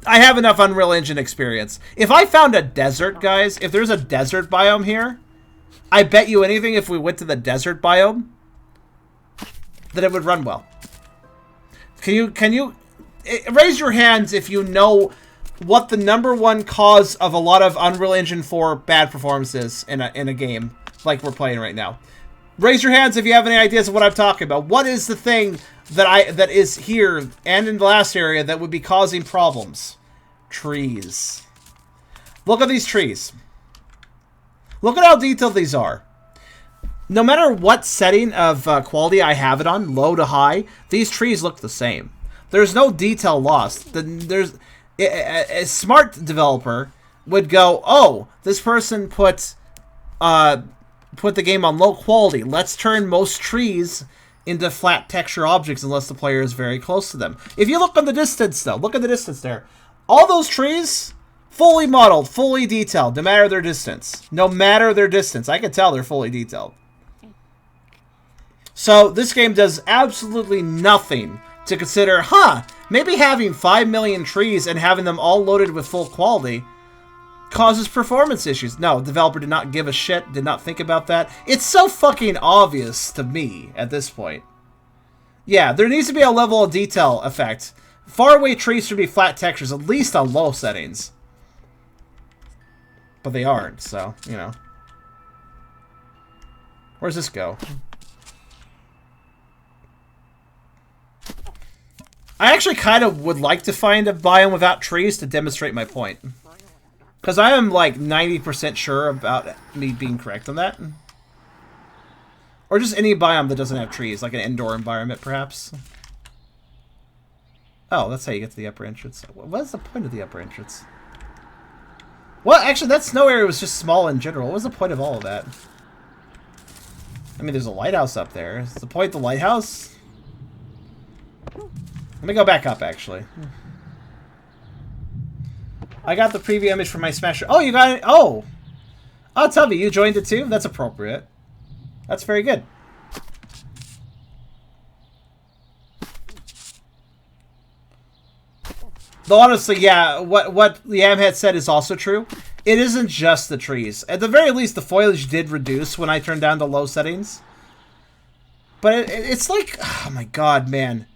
I have enough Unreal Engine experience. If I found a desert, guys, if there's a desert biome here, I bet you anything if we went to the desert biome, that it would run well. Can you raise your hands if you know what the #1 cause of a lot of Unreal Engine 4 bad performances in a game like we're playing right now? Raise your hands if you have any ideas of what I'm talking about. What is the thing that is here and in the last area that would be causing problems? Trees. Look at these trees. Look at how detailed these are. No matter what setting of quality I have it on, low to high, these trees look the same. There's no detail lost. A smart developer would go, oh, this person put the game on low quality. Let's turn most trees into flat texture objects unless the player is very close to them. If you look on the distance, though, look at the distance there. All those trees, fully modeled, fully detailed, no matter their distance. No matter their distance. I can tell they're fully detailed. So this game does absolutely nothing to consider, maybe having 5 million trees and having them all loaded with full quality causes performance issues. No, the developer did not give a shit, did not think about that. It's so fucking obvious to me at this point. Yeah, there needs to be a level of detail effect. Faraway trees should be flat textures, at least on low settings. But they aren't, so, you know. Where's this go? I actually kind of would like to find a biome without trees to demonstrate my point. Because I am like 90% sure about me being correct on that. Or just any biome that doesn't have trees, like an indoor environment, perhaps. Oh, that's how you get to the upper entrance. What is the point of the upper entrance? Well, actually, that snow area was just small in general. What was the point of all of that? I mean, there's a lighthouse up there. Is the point the lighthouse? Let me go back up, actually. I got the preview image from my Smasher. Oh, you got it? Oh! Oh, tell me, you joined it too? That's appropriate. That's very good. Though honestly, yeah, what Liam had said is also true. It isn't just the trees. At the very least, the foliage did reduce when I turned down to low settings. But it's like, oh my god, man.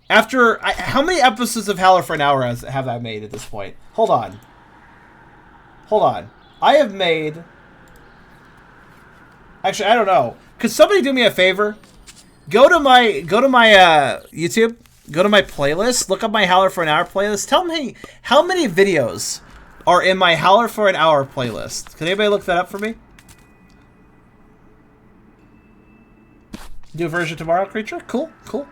How many episodes of Howler for an Hour have I made at this point? Hold on. Hold on. I have made... Actually, I don't know. Could somebody do me a favor? Go to my YouTube. Go to my playlist. Look up my Howler for an Hour playlist. Tell me how many videos are in my Howler for an Hour playlist. Can anybody look that up for me? Do a version tomorrow, Creature? Cool, cool.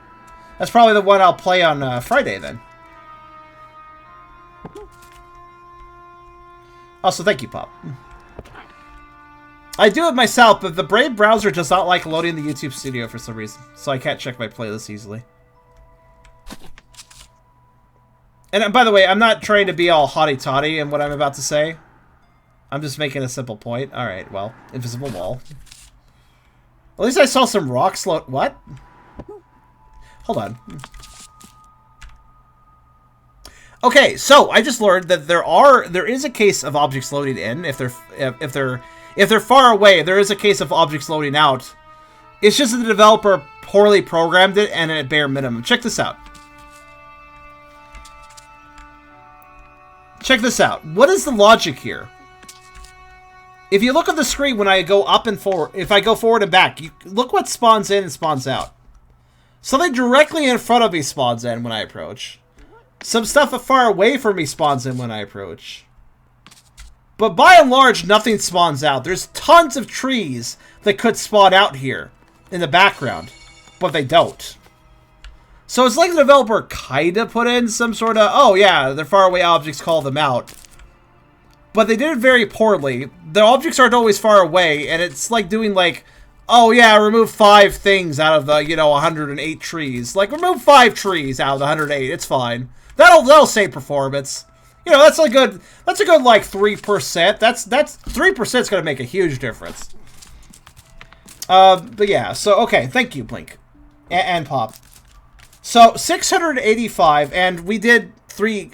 That's probably the one I'll play on Friday, then. Also, thank you, Pop. I do it myself, but the Brave browser does not like loading the YouTube Studio for some reason, so I can't check my playlist easily. And by the way, I'm not trying to be all haughty-toddy in what I'm about to say. I'm just making a simple point. Alright, well, invisible wall. At least I saw some rocks float. What? Hold on. Okay, so I just learned that there is a case of objects loading in if they're far away. There is a case of objects loading out. It's just that the developer poorly programmed it and at bare minimum. Check this out. Check this out. What is the logic here? If you look at the screen when I go up and forward, if I go forward and back, look what spawns in and spawns out. Something directly in front of me spawns in when I approach. Some stuff far away from me spawns in when I approach. But by and large, nothing spawns out. There's tons of trees that could spawn out here in the background, but they don't. So it's like the developer kind of put in some sort of, oh yeah, they're faraway objects, call them out. But they did it very poorly. The objects aren't always far away, and it's like doing like, oh yeah, remove 5 things out of the, you know, 108 trees. Like, remove 5 trees out of the 108, it's fine. That'll save performance. You know, that's a good like 3%. That's 3% is gonna make a huge difference. But yeah, so okay, thank you, Blink. And Pop. So 685, and we did 3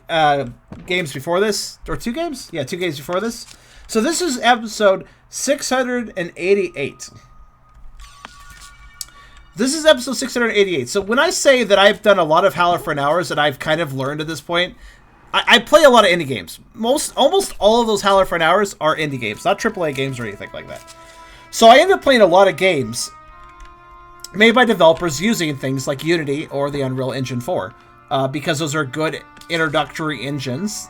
games before this, or 2 games? Yeah, 2 games before this. So this is episode 688. This is episode 688. So when I say that I've done a lot of Howler for an Hours that I've kind of learned at this point, I play a lot of indie games. Almost all of those Howler for an Hours are indie games, not AAA games or anything like that. So I end up playing a lot of games made by developers using things like Unity or the Unreal Engine 4, because those are good introductory engines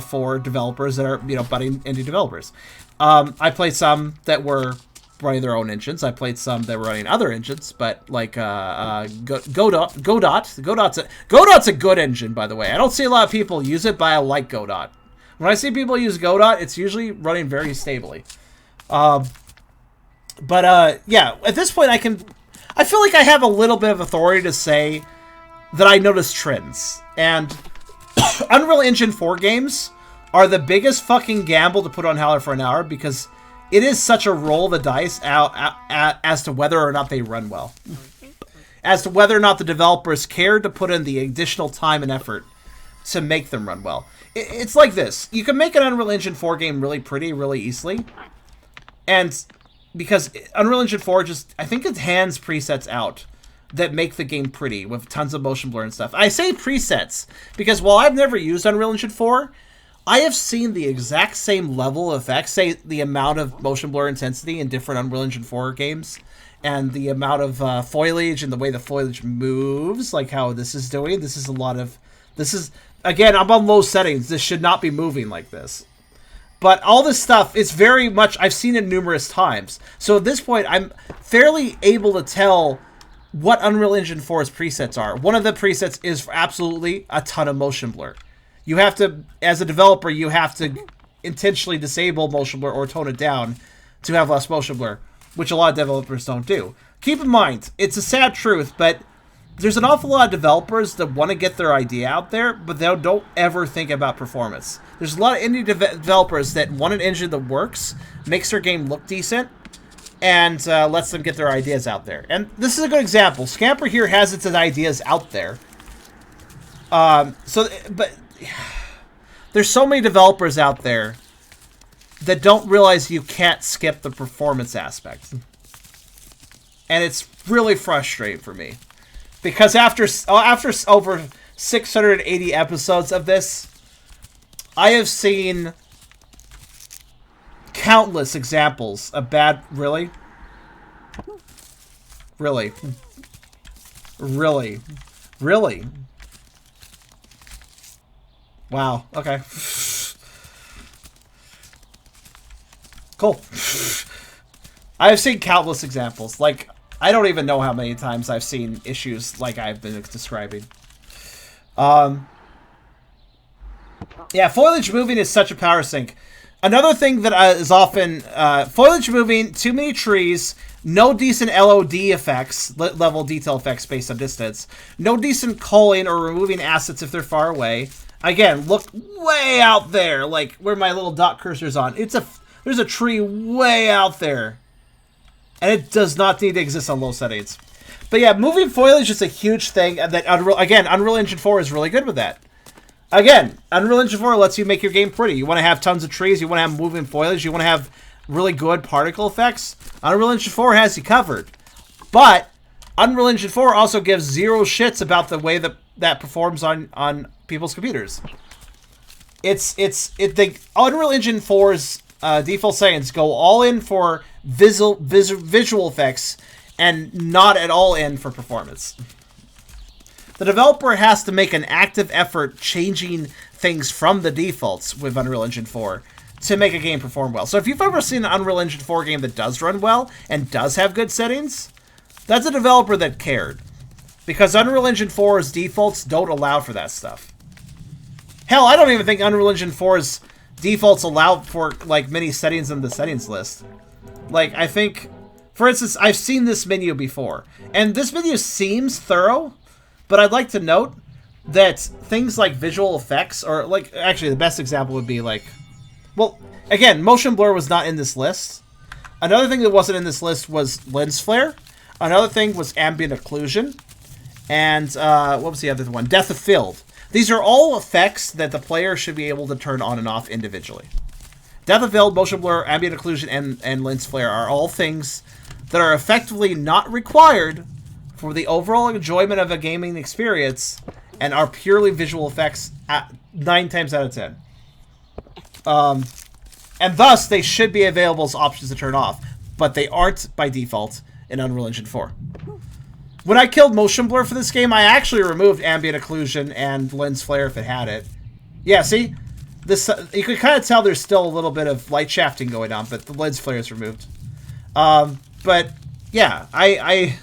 for developers that are, you know, budding indie developers. I played some that were running their own engines. I played some that were running other engines, but like Godot's a good engine, by the way. I don't see a lot of people use it, but I like Godot. When I see people use Godot, it's usually running very stably. Yeah, at this point I feel like I have a little bit of authority to say that I notice trends. And Unreal Engine 4 games are the biggest fucking gamble to put on Howler for an Hour, because it is such a roll of the dice as to whether or not they run well. As to whether or not the developers cared to put in the additional time and effort to make them run well. It's like this. You can make an Unreal Engine 4 game really pretty, really easily. And because Unreal Engine 4 just, I think it hands presets out that make the game pretty with tons of motion blur and stuff. I say presets because while I've never used Unreal Engine 4, I have seen the exact same level of effects, say the amount of motion blur intensity in different Unreal Engine 4 games, and the amount of foliage and the way the foliage moves, like how this is doing. This is, again, I'm on low settings. This should not be moving like this. But all this stuff, it's very much, I've seen it numerous times. So at this point, I'm fairly able to tell what Unreal Engine 4's presets are. One of the presets is absolutely a ton of motion blur. You have to, as a developer, you have to intentionally disable motion blur or tone it down to have less motion blur, which a lot of developers don't do. Keep in mind, it's a sad truth, but there's an awful lot of developers that want to get their idea out there, but they don't ever think about performance. There's a lot of indie developers that want an engine that works, makes their game look decent, and lets them get their ideas out there. And this is a good example. Scampr here has its ideas out there. But there's so many developers out there that don't realize you can't skip the performance aspect. And it's really frustrating for me. Because after over 680 episodes of this, I have seen countless examples of bad... Really? Really? Really? Really? Wow. Okay. Cool. I have seen countless examples. Like, I don't even know how many times I've seen issues like I've been describing. Yeah, foliage moving is such a power sink. Another thing that is often... foliage moving, too many trees, no decent LOD effects, level detail effects based on distance, no decent culling or removing assets if they're far away. Again, look way out there, like where my little dot cursor's on. There's a tree way out there. And it does not need to exist on low settings. But yeah, moving foliage is a huge thing that Unreal Engine 4 is really good with that. Again, Unreal Engine 4 lets you make your game pretty. You want to have tons of trees, you want to have moving foliage, you want to have really good particle effects. Unreal Engine 4 has you covered. But Unreal Engine 4 also gives zero shits about the way that performs on people's computers. The Unreal Engine 4's default settings go all in for visual effects and not at all in for performance. The developer has to make an active effort changing things from the defaults with Unreal Engine 4 to make a game perform well. So if you've ever seen an Unreal Engine 4 game that does run well and does have good settings, that's a developer that cared. Because Unreal Engine 4's defaults don't allow for that stuff. Hell, I don't even think Unreal Engine 4's defaults allow for, like, many settings in the settings list. Like, I think, for instance, I've seen this menu before. And this menu seems thorough, but I'd like to note that things like visual effects, or, like, actually the best example would be, like, well, again, motion blur was not in this list. Another thing that wasn't in this list was lens flare. Another thing was ambient occlusion. And, what was the other one? Depth of field. These are all effects that the player should be able to turn on and off individually. Depth of field, motion blur, ambient occlusion, and lens flare are all things that are effectively not required for the overall enjoyment of a gaming experience and are purely visual effects at 9 times out of 10. And thus, they should be available as options to turn off, but they aren't by default in Unreal Engine 4. When I killed motion blur for this game, I actually removed ambient occlusion and lens flare if it had it. Yeah, see? This you can kind of tell there's still a little bit of light shafting going on, but the lens flare is removed. But, yeah, I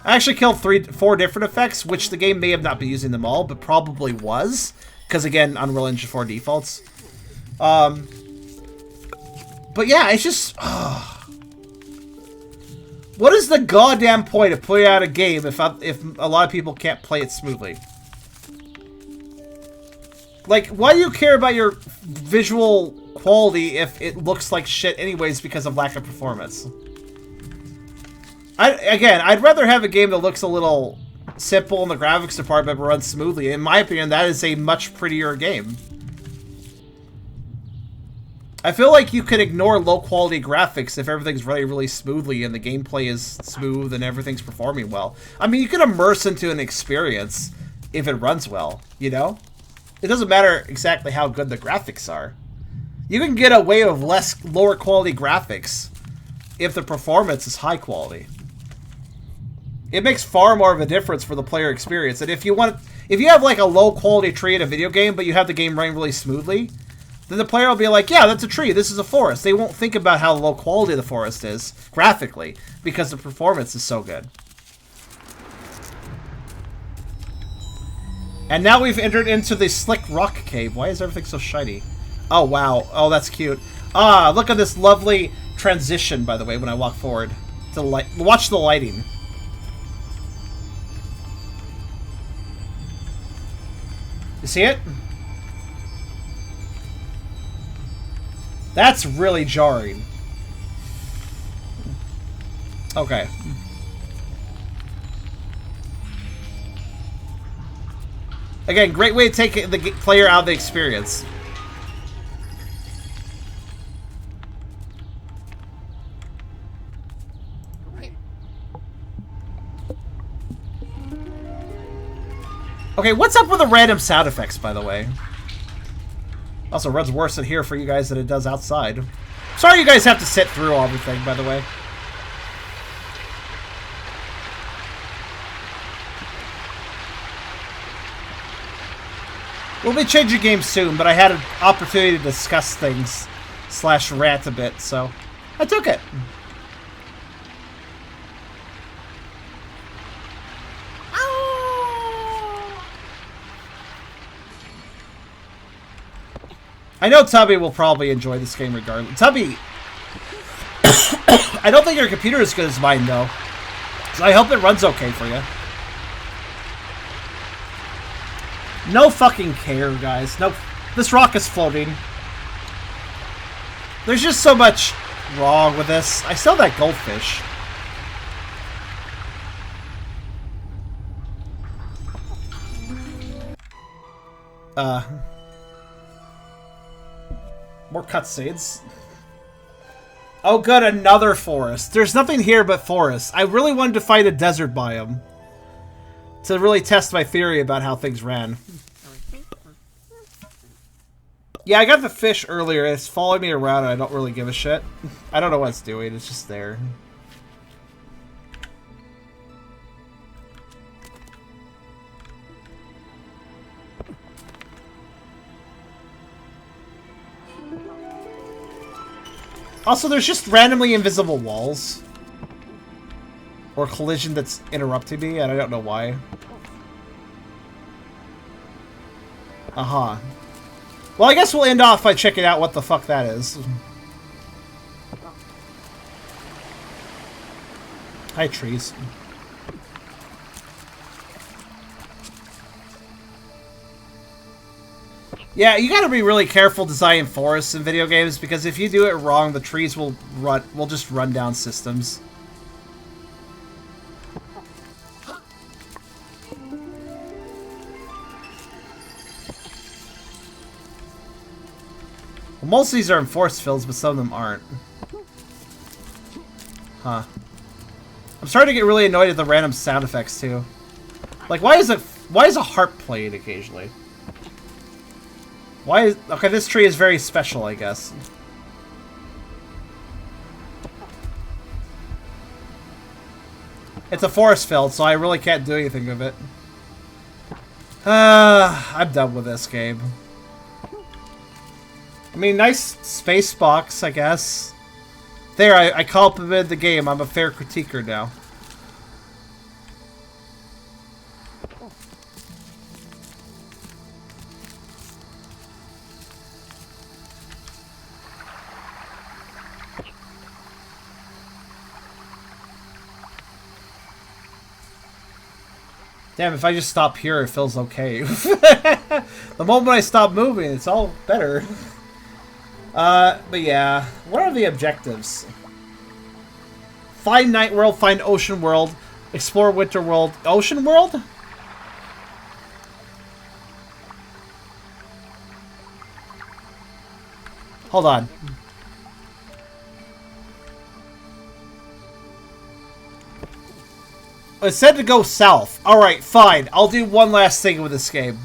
actually killed 4 different effects, which the game may have not been using them all, but probably was. Because, again, Unreal Engine 4 defaults. But, yeah, it's just... What is the goddamn point of putting out a game if a lot of people can't play it smoothly? Like, why do you care about your visual quality if it looks like shit anyways because of lack of performance? I'd rather have a game that looks a little simple in the graphics department but runs smoothly. In my opinion, that is a much prettier game. I feel like you can ignore low-quality graphics if everything's running really smoothly and the gameplay is smooth and everything's performing well. I mean, you can immerse into an experience if it runs well, you know? It doesn't matter exactly how good the graphics are. You can get away with lower-quality graphics if the performance is high quality. It makes far more of a difference for the player experience. And if you have like a low-quality tree in a video game, but you have the game running really smoothly, then the player will be like, yeah, that's a tree, this is a forest. They won't think about how low quality the forest is, graphically, because the performance is so good. And now we've entered into the Slick Rock Cave. Why is everything so shiny? Oh, wow. Oh, that's cute. Ah, look at this lovely transition, by the way, when I walk forward. To light. Watch the lighting. You see it? That's really jarring. Okay. Again, great way to take the player out of the experience. Okay, what's up with the random sound effects, by the way? Also runs worse in here for you guys than it does outside. Sorry you guys have to sit through everything, by the way. We'll be changing games soon, but I had an opportunity to discuss things / rant a bit, so I took it. I know Tubby will probably enjoy this game regardless. Tubby, I don't think your computer is as good as mine, though. So I hope it runs okay for you. No fucking care, guys. No, this rock is floating. There's just so much wrong with this. I still have that goldfish. More cutscenes. Oh good, another forest. There's nothing here but forest. I really wanted to find a desert biome to really test my theory about how things ran. Yeah, I got the fish earlier. It's following me around and I don't really give a shit. I don't know what it's doing. It's just there. Also, there's just randomly invisible walls. Or collision that's interrupting me, and I don't know why. Uh-huh. Well, I guess we'll end off by checking out what the fuck that is. Hi, trees. Yeah, you gotta be really careful designing forests in video games, because if you do it wrong, the trees will just run down systems. Well, most of these are in forest fields, but some of them aren't. Huh. I'm starting to get really annoyed at the random sound effects too. Like, why is a harp playing occasionally? Why is... Okay, this tree is very special, I guess. It's a forest field, so I really can't do anything with it. I'm done with this game. I mean, nice space box, I guess. There, I complimented the game. I'm a fair critiquer now. Damn, if I just stop here, it feels okay. The moment I stop moving, it's all better. But yeah. What are the objectives? Find Night World, find Ocean World, explore Winter World. Ocean World? Hold on. It said to go south. Alright, fine. I'll do one last thing with this game.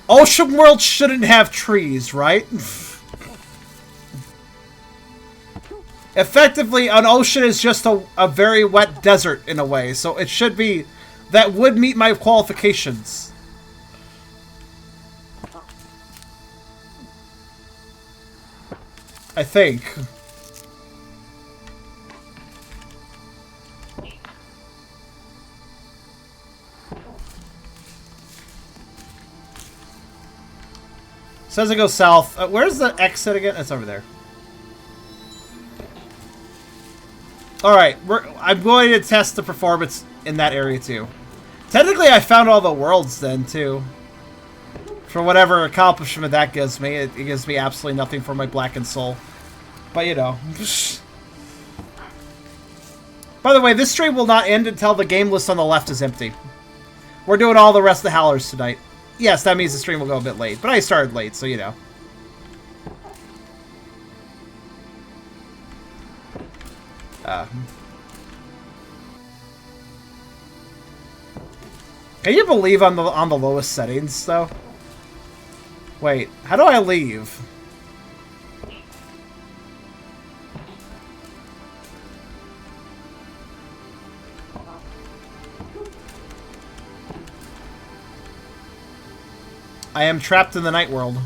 Ocean World shouldn't have trees, right? Effectively, an ocean is just a very wet desert in a way, so it should be... That would meet my qualifications. I think. Says it goes south. Where's the exit again? It's over there. Alright, I'm going to test the performance in that area too. Technically, I found all the worlds then too. For whatever accomplishment that gives me, it gives me absolutely nothing for my blackened soul. But you know. By the way, this stream will not end until the game list on the left is empty. We're doing all the rest of the Howlers tonight. Yes, that means the stream will go a bit late, but I started late, so you know. Can you believe on the lowest settings though? Wait, how do I leave? I am trapped in the night world.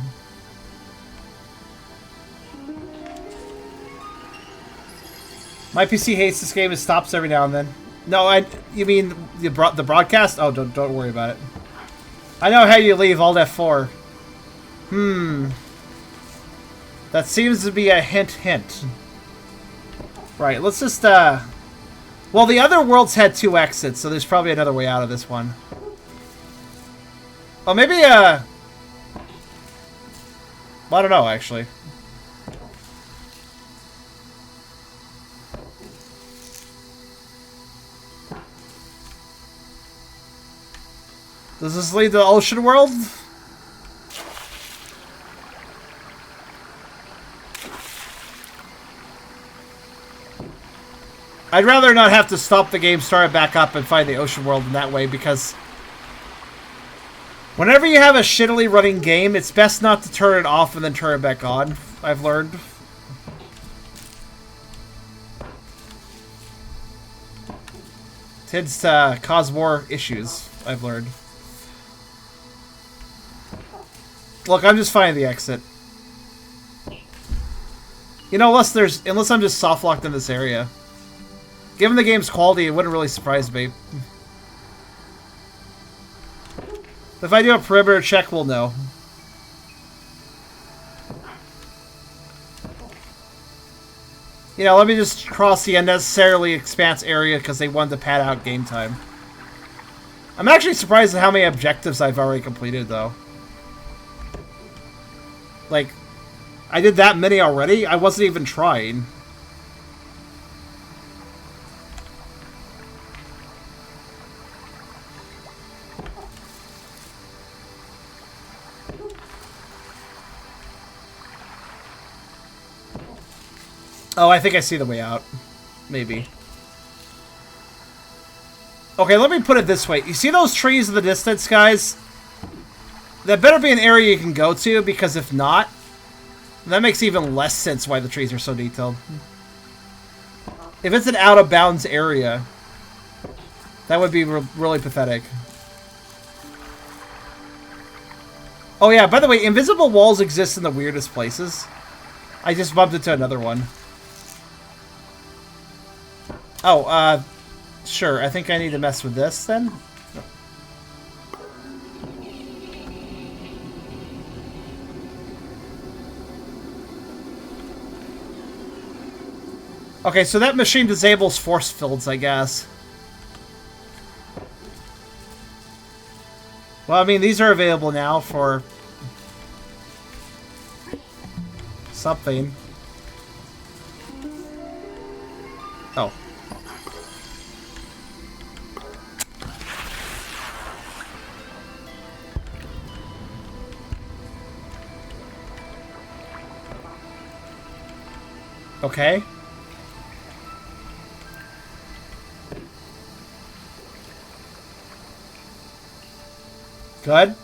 My PC hates this game. It stops every now and then. No, you mean the broadcast? Oh, don't worry about it. I know how you leave Alt F4. That seems to be a hint. Right, let's just well, the other worlds had 2 exits, so there's probably another way out of this one. Oh, maybe well, I don't know, actually. Does this lead to the ocean world? I'd rather not have to stop the game, start it back up, and find the ocean world in that way, because whenever you have a shittily running game, it's best not to turn it off and then turn it back on, I've learned. Tends to cause more issues, I've learned. Look, I'm just finding the exit. You know, unless I'm just soft locked in this area. Given the game's quality, it wouldn't really surprise me. If I do a perimeter check, we'll know. You know, let me just cross the unnecessarily expanse area because they wanted to pad out game time. I'm actually surprised at how many objectives I've already completed, though. Like, I did that many already? I wasn't even trying. Oh, I think I see the way out. Maybe. Okay, let me put it this way. You see those trees in the distance, guys? That better be an area you can go to, because if not, that makes even less sense why the trees are so detailed. If it's an out-of-bounds area, that would be really pathetic. Oh yeah, by the way, invisible walls exist in the weirdest places. I just bumped into another one. Oh, sure. I think I need to mess with this, then. Okay, so that machine disables force fields, I guess. Well, I mean, these are available now for something. Oh. Okay. Good.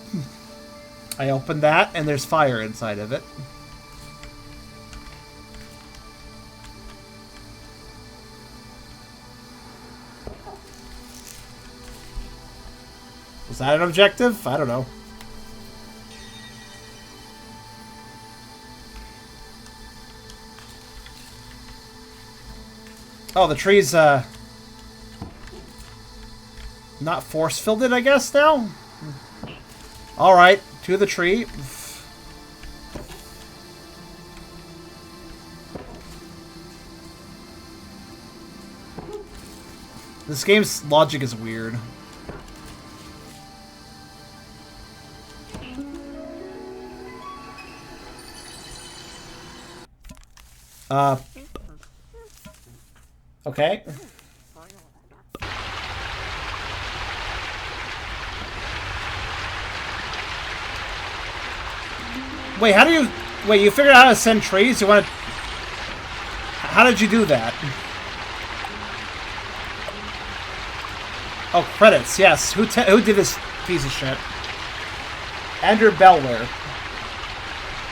I opened that, and there's fire inside of it. Was that an objective? I don't know. Oh, the tree's, not force-filled, I guess, now? Alright, to the tree. This game's logic is weird. Okay. Wait, how do you... Wait, you figured out how to send trees? You want to... How did you do that? Oh, credits, yes. Who did this piece of shit? Andrew Bellware.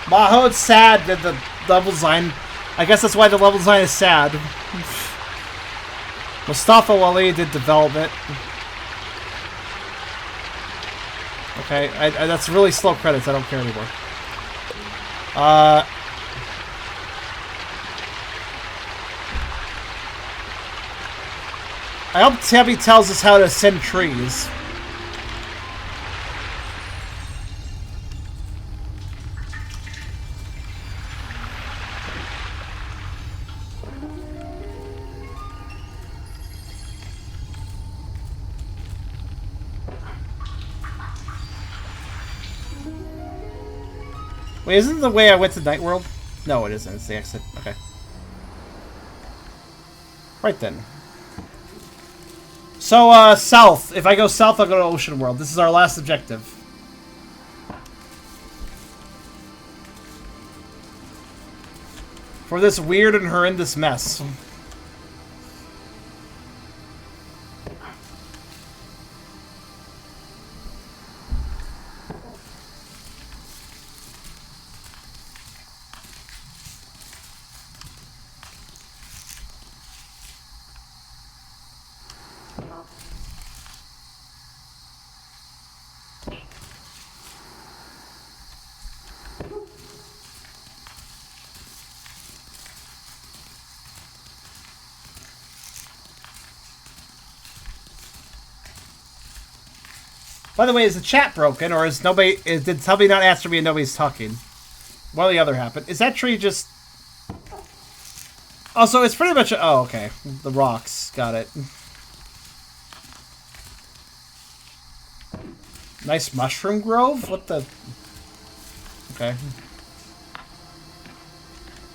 Maho's sad that the level design... I guess that's why the level design is sad. Mustafa Wali did development. Okay, that's really slow credits. I don't care anymore. I hope Tabby tells us how to send trees. Wait, isn't it the way I went to Night World? No, it isn't. It's the exit. Okay. Right then. So, south. If I go south, I'll go to Ocean World. This is our last objective. For this weird and horrendous mess. By the way, is the chat broken, or is nobody? Did somebody not answer me and nobody's talking? One or the other happened. Is that tree just? Also, it's pretty much. Oh, okay. The rocks. Got it. Nice mushroom grove. What the? Okay.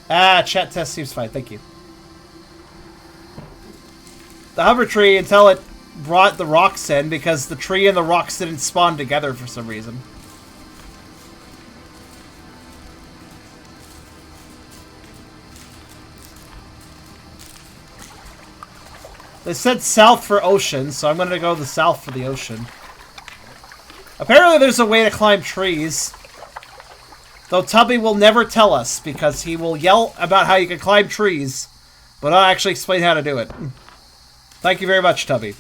Ah, chat test seems fine. Thank you. The hover tree until it brought the rocks in because the tree and the rocks didn't spawn together for some reason. They said south for ocean, so I'm going to go the south for the ocean. Apparently there's a way to climb trees. Though Tubby will never tell us because he will yell about how you can climb trees, but I'll actually explain how to do it. Thank you very much, Tubby.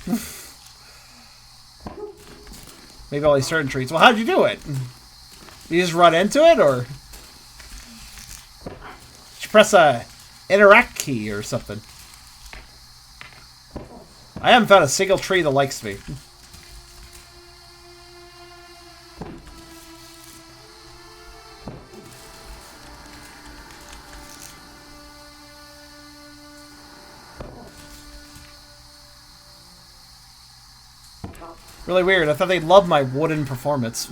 Maybe only certain trees. Well, how'd you do it? You just run into it, or? Did you press a interact key or something? I haven't found a single tree that likes me. Really weird. I thought they'd love my wooden performance.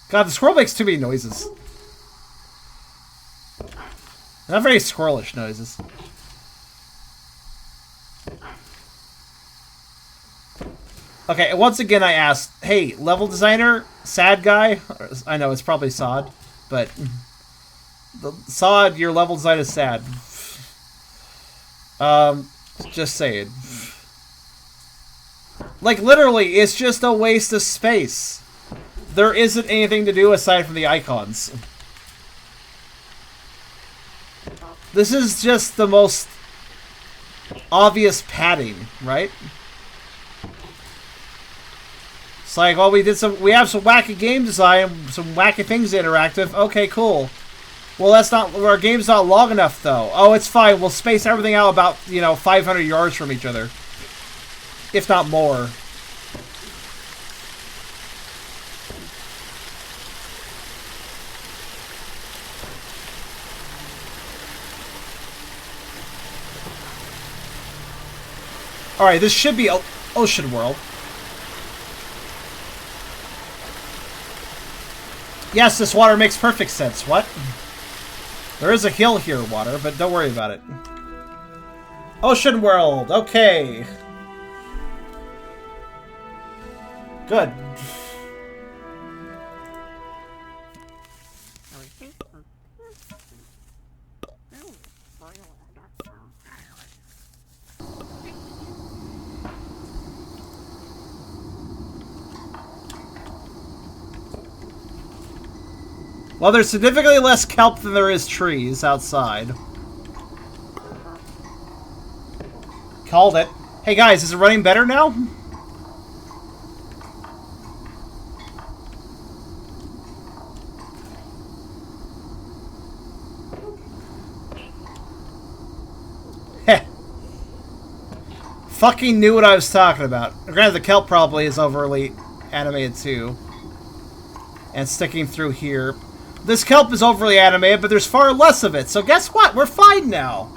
God, the squirrel makes too many noises. Not very squirrelish noises. Okay, once again I asked, hey, level designer, sad guy? I know, it's probably Sod, but... Sod, your level design is sad. Just saying. Like, literally, it's just a waste of space. There isn't anything to do aside from the icons. This is just the most obvious padding, right? It's like, well, we have some wacky game design, some wacky things to interact with. Okay, cool. Well, that's not, our game's not long enough, though. Oh, it's fine. We'll space everything out about, 500 yards from each other. If not more. Alright, this should be Ocean World. Yes, this water makes perfect sense. What? There is a hill here, water, but don't worry about it. Ocean World, okay. Good. Well, there's significantly less kelp than there is trees outside. Called it. Hey guys, is it running better now? Heh. Fucking knew what I was talking about. Granted, the kelp probably is overly animated too. And sticking through here. This kelp is overly animated, but there's far less of it. So guess what? We're fine now.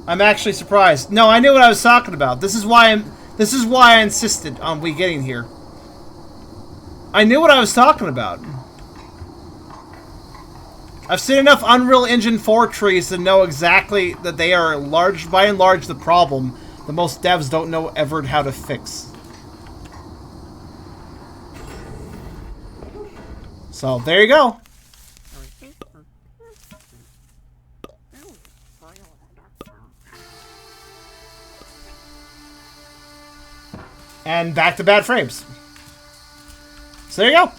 I'm actually surprised. No, I knew what I was talking about. This is why I insisted on we getting here. I knew what I was talking about. I've seen enough Unreal Engine 4 trees to know exactly that they are by and large the problem that most devs don't know ever how to fix. So, there you go. And back to bad frames. So, there you go.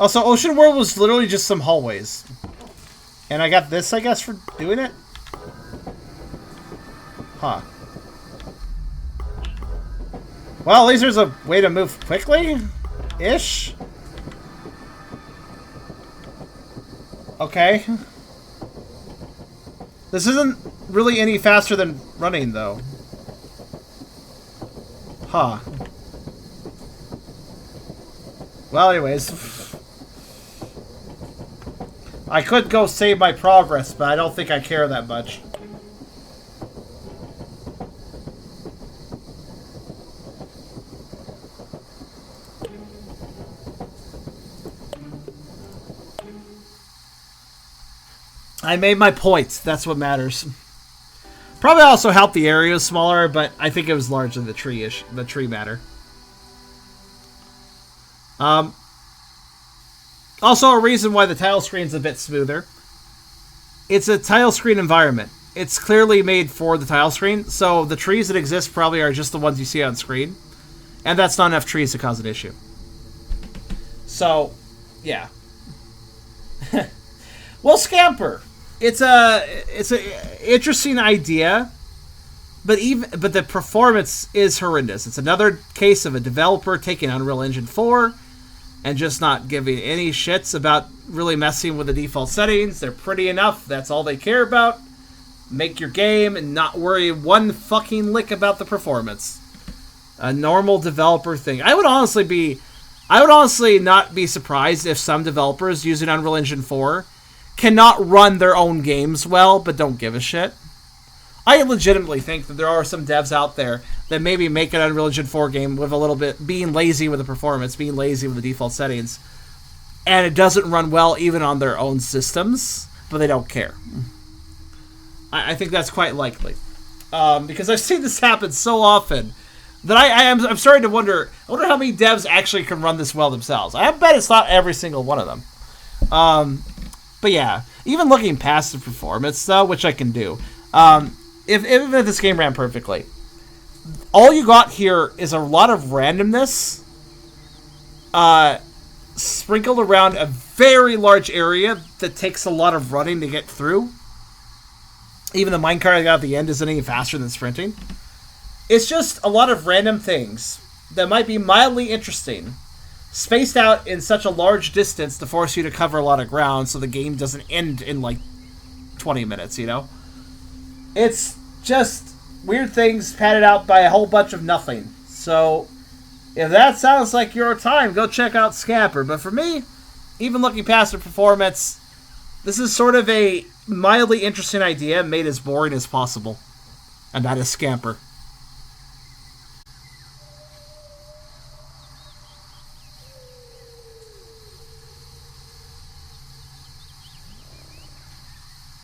Also, Ocean World was literally just some hallways. And I got this, I guess, for doing it? Huh. Well, at least there's a way to move quickly-ish. Okay. This isn't really any faster than running, though. Huh. Well, anyways. I could go save my progress, but I don't think I care that much. I made my point. That's what matters. Probably also helped the area was smaller, but I think it was largely the tree matter. Also, a reason why the tile screen's a bit smoother. It's a tile screen environment. It's clearly made for the tile screen, so the trees that exist probably are just the ones you see on screen, and that's not enough trees to cause an issue. So, yeah. Well, Scampr. It's a interesting idea, but the performance is horrendous. It's another case of a developer taking Unreal Engine 4 and just not giving any shits about really messing with the default settings. They're pretty enough. That's all they care about. Make your game and not worry one fucking lick about the performance. A normal developer thing. I would honestly not be surprised if some developers using Unreal Engine 4 cannot run their own games well, but don't give a shit. I legitimately think that there are some devs out there that maybe make an Unreal Engine 4 game with a little bit being lazy with the performance, being lazy with the default settings, and it doesn't run well even on their own systems, but they don't care. I think that's quite likely. Because I've seen this happen so often that I'm starting to wonder, I wonder how many devs actually can run this well themselves. I bet it's not every single one of them. But yeah, even looking past the performance, though, which I can do, if this game ran perfectly, all you got here is a lot of randomness sprinkled around a very large area that takes a lot of running to get through. Even the minecart I got at the end isn't any faster than sprinting. It's just a lot of random things that might be mildly interesting, spaced out in such a large distance to force you to cover a lot of ground so the game doesn't end in like 20 minutes, you know? It's just weird things padded out by a whole bunch of nothing. So, if that sounds like your time, go check out Scampr. But for me, even looking past the performance, this is sort of a mildly interesting idea made as boring as possible. And that is Scampr.